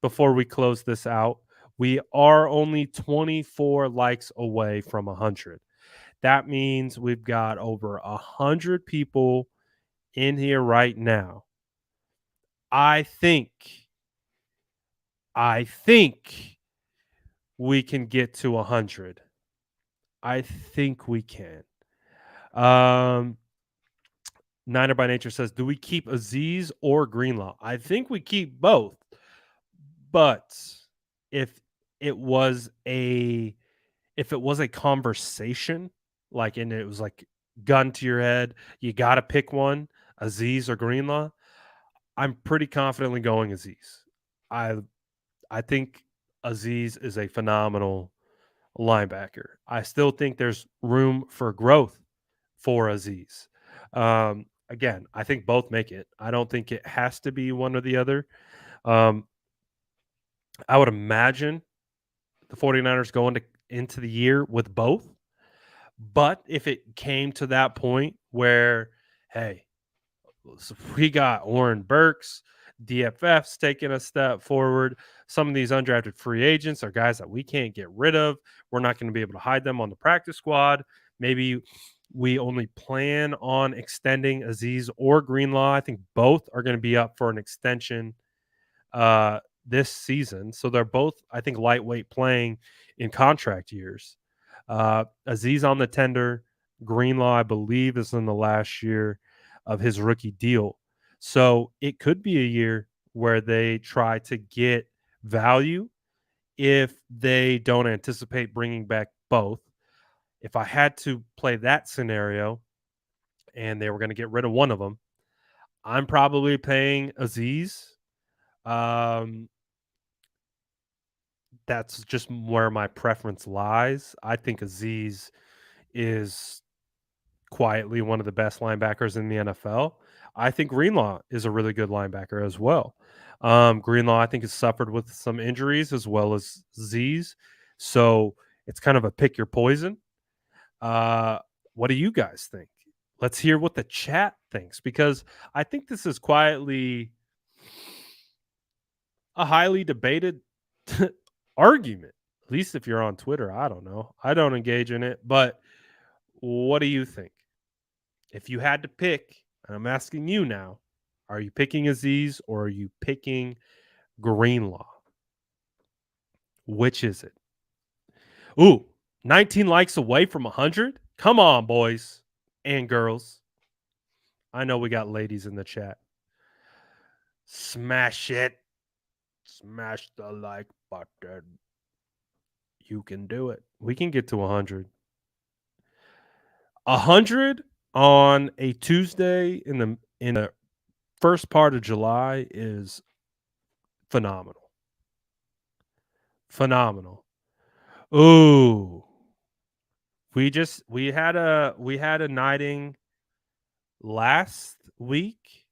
before we close this out. We are only 24 likes away from 100. That means we've got over 100 people in here right now. I think we can get to 100. I think we can. Niner by Nature says, do we keep Aziz or Greenlaw? I think we keep both. But if it was a conversation, like, and it was like gun to your head, you got to pick one, Aziz or Greenlaw, I'm pretty confidently going Aziz. I I think Aziz is a phenomenal linebacker. I still think there's room for growth for Aziz. Again, I think both make it. I don't think it has to be one or the other. Um, I would imagine the 49ers going into the year with both. But if it came to that point where, hey, so we got Oren Burks, DFF's taking a step forward. Some of these undrafted free agents are guys that we can't get rid of. We're not going to be able to hide them on the practice squad. Maybe we only plan on extending Aziz or Greenlaw. I think both are going to be up for an extension this season. So they're both, I think, lightweight playing in contract years. Aziz on the tender. Greenlaw, I believe, is in the last year of his rookie deal. So it could be a year where they try to get value if they don't anticipate bringing back both. If I had to play that scenario and they were going to get rid of one of them, I'm probably paying Aziz. That's just where my preference lies. I think Aziz is quietly one of the best linebackers in the NFL. I think Greenlaw is a really good linebacker as well. Greenlaw, I think, has suffered with some injuries as well as Z's. So it's kind of a pick your poison. What do you guys think? Let's hear what the chat thinks, because I think this is quietly a highly debated argument. At least if you're on Twitter, I don't know. I don't engage in it, but what do you think? If you had to pick, and I'm asking you now, are you picking Aziz or are you picking Greenlaw? Which is it? Ooh, 19 likes away from 100? Come on, boys and girls. I know we got ladies in the chat. Smash it. Smash the like button. You can do it. We can get to 100. 100 on a Tuesday in the first part of July is phenomenal. Phenomenal. Ooh. We had a knighting last week.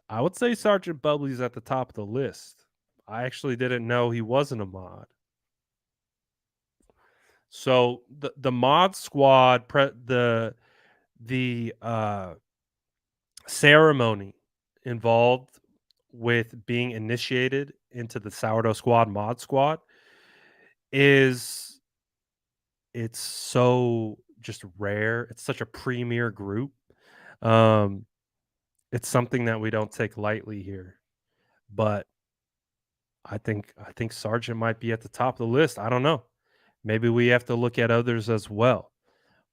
I would say Sergeant Bubbly's at the top of the list. I actually didn't know he wasn't a mod. So the mod squad, the ceremony involved with being initiated into the Sourdough Squad mod squad it's so just rare. It's such a premier group. It's something that we don't take lightly here. But I think Sargent might be at the top of the list. I don't know. Maybe we have to look at others as well.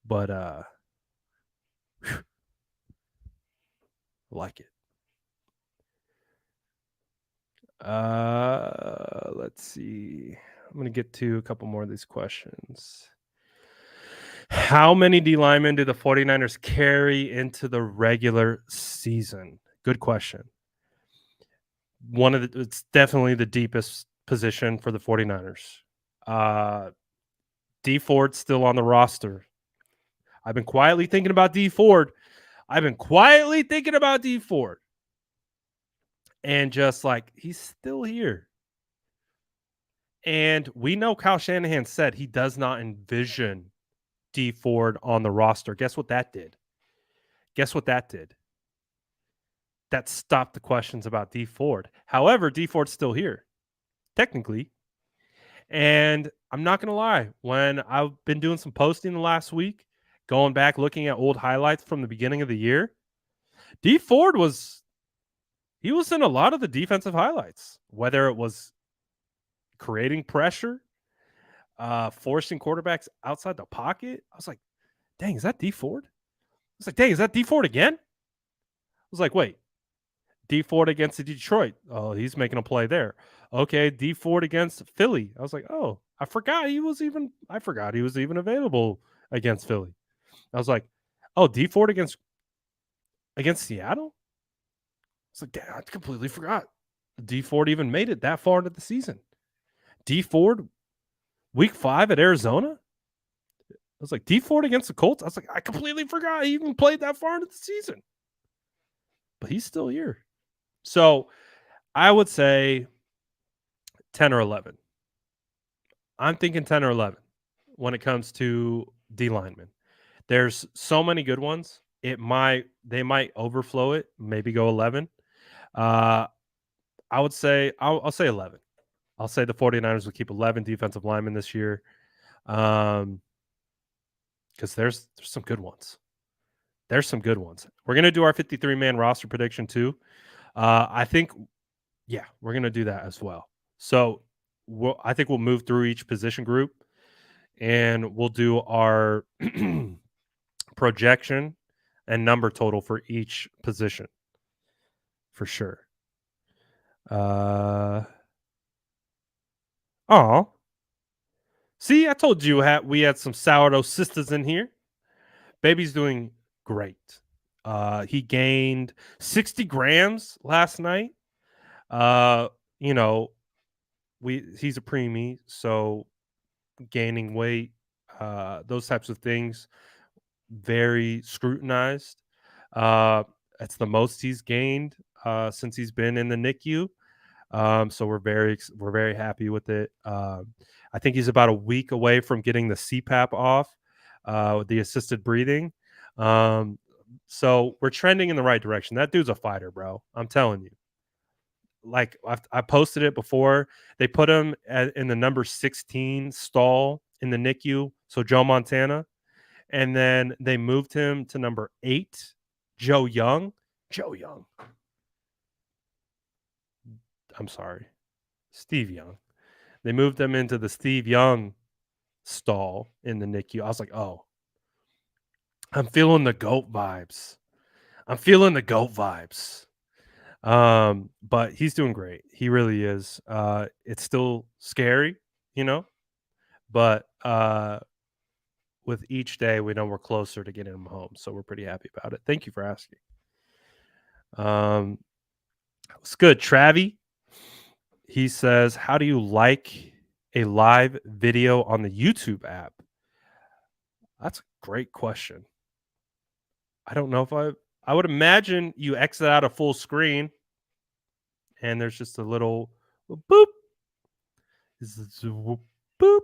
But like it. Let's see. I'm going to get to a couple more of these questions. How many D linemen do the 49ers carry into the regular season? Good question. It's definitely the deepest position for the 49ers. D Ford's still on the roster. I've been quietly thinking about D Ford. And just like, he's still here. And we know Kyle Shanahan said he does not envision D Ford on the roster. Guess what that did? That stopped the questions about D Ford. However, D Ford's still here. technically. And I'm not going to lie, when I've been doing some posting the last week, going back looking at old highlights from the beginning of the year, D Ford was in a lot of the defensive highlights, whether it was creating pressure, forcing quarterbacks outside the pocket. I was like, dang, is that D Ford? I was like, dang, is that D Ford again? I was like, wait, D Ford against Detroit. Oh, he's making a play there. Okay, D Ford against Philly. I was like, oh, I forgot he was even available against Philly. I was like, oh, D Ford against Seattle? It's like, damn, I completely forgot. D Ford even made it that far into the season. D Ford, week 5 at Arizona. I was like, D Ford against the Colts. I was like, I completely forgot he even played that far into the season. But he's still here. So I would say 10 or 11. I'm thinking 10 or 11 when it comes to D linemen. There's so many good ones. They might overflow it, maybe go 11. I would say I'll say 11. I'll say the 49ers will keep 11 defensive linemen this year. Because there's some good ones. There's some good ones. We're gonna do our 53-man roster prediction too. I think, yeah, we're gonna do that as well. So I think we'll move through each position group, and we'll do our projection and number total for each position for sure. Oh, see, I told you we had some sourdough sisters in here. Baby's doing great. He gained 60 grams last night. You know, he's a preemie, so gaining weight, those types of things, very scrutinized. It's the most he's gained since he's been in the NICU. So we're very happy with it. I think he's about a week away from getting the CPAP off, with the assisted breathing. So we're trending in the right direction. That dude's a fighter, bro. I'm telling you. Like I posted it before. They put him in the number 16 stall in the NICU. So Joe Montana, and then they moved him to number 8, Joe Young. I'm sorry, Steve Young. They moved him into the Steve Young stall in the NICU. I was like, oh, I'm feeling the GOAT vibes. But he's doing great. He really is. It's still scary, but with each day, we know we're closer to getting him home. So we're pretty happy about it. Thank you for asking. It's good. Travi, he says, how do you like a live video on the YouTube app? That's a great question. I don't know if I would imagine you exit out a full screen and there's just a little boop. Boop.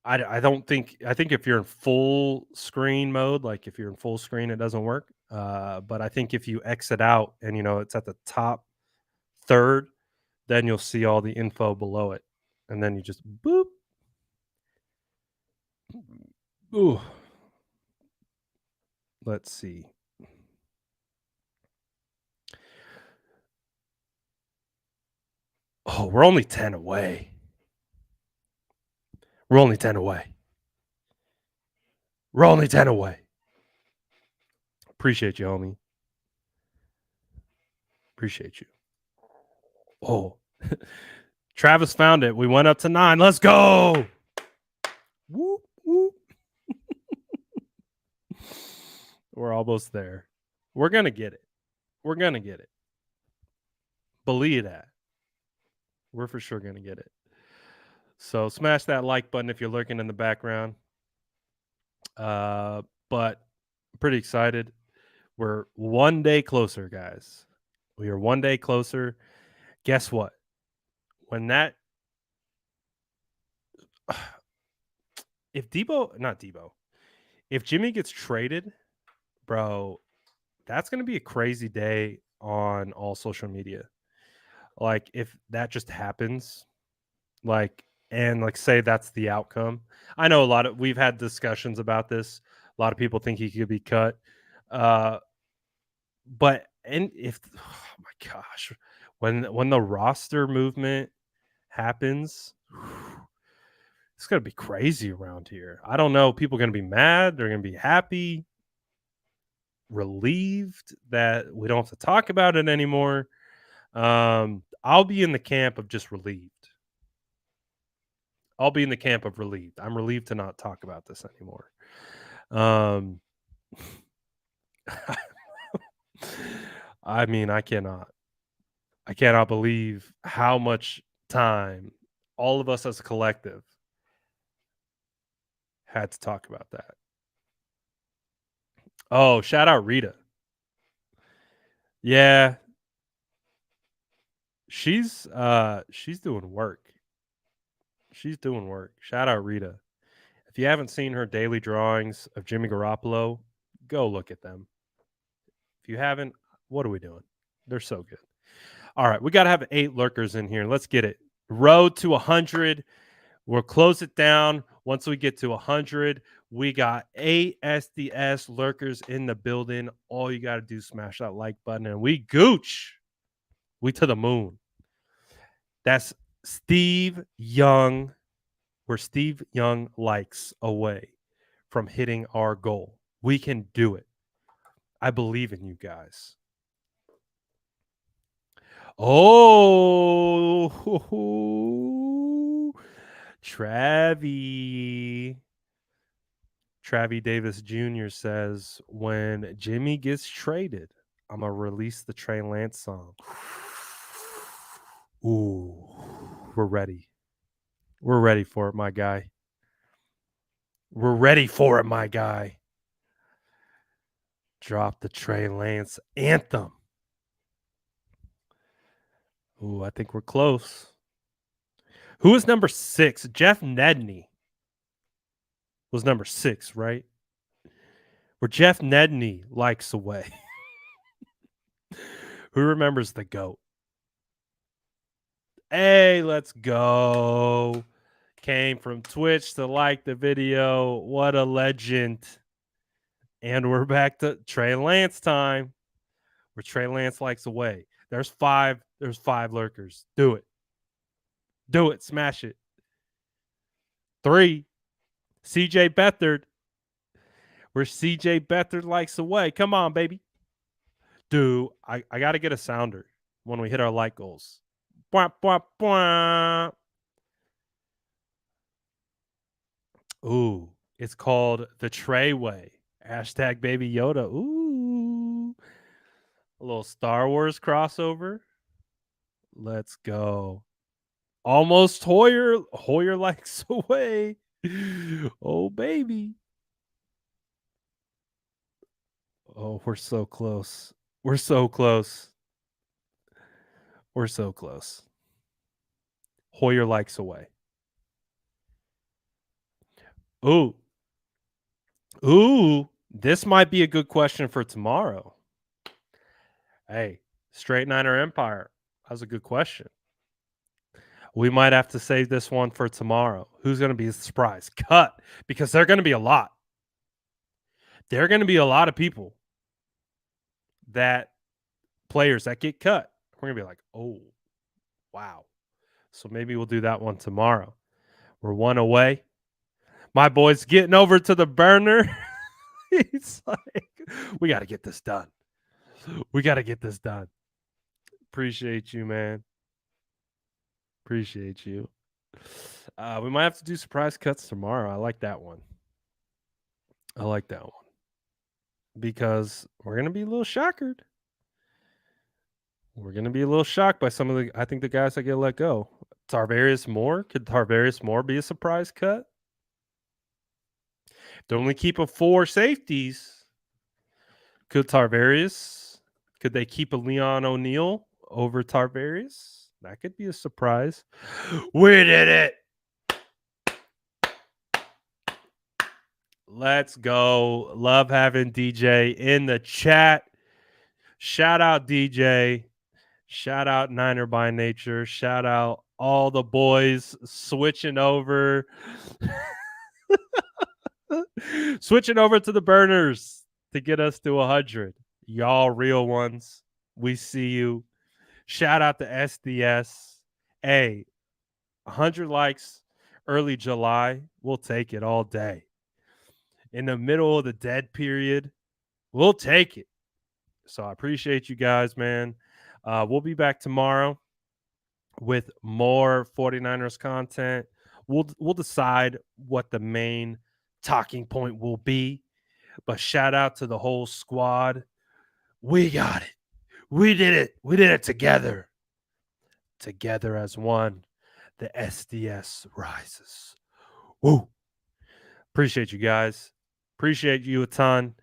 I don't think, I think if you're in full screen mode, like if you're in full screen, it doesn't work. But I think if you exit out and it's at the top third, then you'll see all the info below it. And then you just boop. Ooh. Let's see. Oh, we're only 10 away. We're only 10 away. Appreciate you, homie. Appreciate you. Oh, Travis found it. We went up to 9. Let's go. Whoop, whoop. We're almost there. We're going to get it. Believe that. We're for sure going to get it. So smash that like button if you're lurking in the background. But I'm pretty excited. We're one day closer, guys. We are one day closer. Guess what? If Jimmy gets traded, bro, that's going to be a crazy day on all social media. Like if that just happens, like and like say that's the outcome. I know we've had discussions about this. A lot of people think he could be cut. But and if oh my gosh, when the roster movement happens, it's gonna be crazy around here. I don't know. People are gonna be mad. They're gonna be happy, relieved that we don't have to talk about it anymore. I'll be in the camp of just relieved. I'll be in the camp of relieved. I'm relieved to not talk about this anymore. Um, I mean, I cannot believe how much time all of us as a collective had to talk about that. Oh, shout out Rita. Yeah, she's doing work. She's doing work. Shout out Rita. If you haven't seen her daily drawings of Jimmy Garoppolo, go look at them. If you haven't, what are we doing? They're so good. All right, we got to have 8 lurkers in here. Let's get it. Road to 100. We'll close it down. Once we get to 100, we got 8 SDS lurkers in the building. All you got to do is smash that like button and we gooch. We to the moon. That's Steve Young. We're Steve Young likes away from hitting our goal. We can do it. I believe in you guys. Oh, Travi Davis Jr. says, when Jimmy gets traded, I'm going to release the Trey Lance song. Ooh, we're ready. We're ready for it, my guy. We're ready for it, my guy. Drop the Trey Lance anthem. Ooh, I think we're close. Who is number 6? Jeff Nedney was number 6, right? Where Jeff Nedney likes away. Who remembers the GOAT? Hey, let's go. Came from Twitch to like the video. What a legend. And we're back to Trey Lance time. Where Trey Lance likes away. There's 5 lurkers. Do it. Do it. Smash it. 3. CJ Beathard. Where CJ Beathard likes away. Come on, baby. Dude, I got to get a sounder when we hit our like goals. Bwah, bwah, bwah. Ooh, it's called the Trey Way. Hashtag Baby Yoda. Ooh. A little Star Wars crossover. Let's go. Almost Hoyer. Hoyer likes away. Oh, baby. Oh, we're so close. We're so close. We're so close. Hoyer likes away. Ooh. Ooh. This might be a good question for tomorrow. Hey, Straight Niner Empire. That's a good question. We might have to save this one for tomorrow. Who's going to be a surprise cut? Because they're going to be a lot. There are going to be a lot of people players that get cut. We're going to be like, oh, wow. So maybe we'll do that one tomorrow. We're 1 away. My boy's getting over to the burner. He's like, we got to get this done. We got to get this done. Appreciate you, man. Appreciate you. We might have to do surprise cuts tomorrow. I like that one. Because we're going to be a little shockered. We're going to be a little shocked by some of the guys that get let go. Tarvarius Moore. Could Tarvarius Moore be a surprise cut? They're only keeping 4 safeties. Could they keep a Leon O'Neal over Tarvarius? That could be a surprise. We did it. Let's go. Love having DJ in the chat. Shout out DJ. Shout out Niner by Nature. Shout out all the boys switching over. Switching over to the burners to get us to 100. Y'all real ones. We see you. Shout out to SDS. Hey, 100 likes early July. We'll take it all day. In the middle of the dead period, we'll take it. So I appreciate you guys, man. We'll be back tomorrow with more 49ers content. We'll decide what the main talking point will be. But shout out to the whole squad. We got it. We did it. We did it together. Together as one. The SDS rises. Woo. Appreciate you guys. Appreciate you a ton.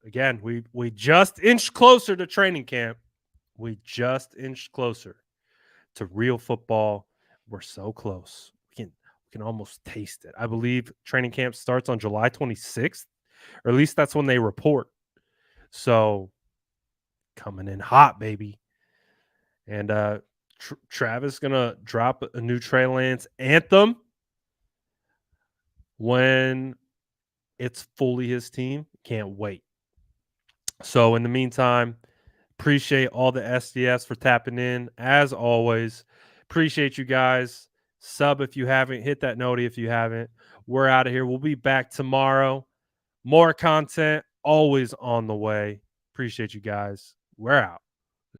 Again, we just inched closer to training camp. We just inched closer to real football. We're so close. We can almost taste it. I believe training camp starts on July 26th, or at least that's when they report. So coming in hot, baby. And Travis gonna drop a new Trey Lance anthem when it's fully his team. Can't wait. So in the meantime, appreciate all the SDS for tapping in. As always, appreciate you guys. Sub if you haven't. Hit that noti if you haven't. We're out of here. We'll be back tomorrow. More content always on the way. Appreciate you guys. We're out.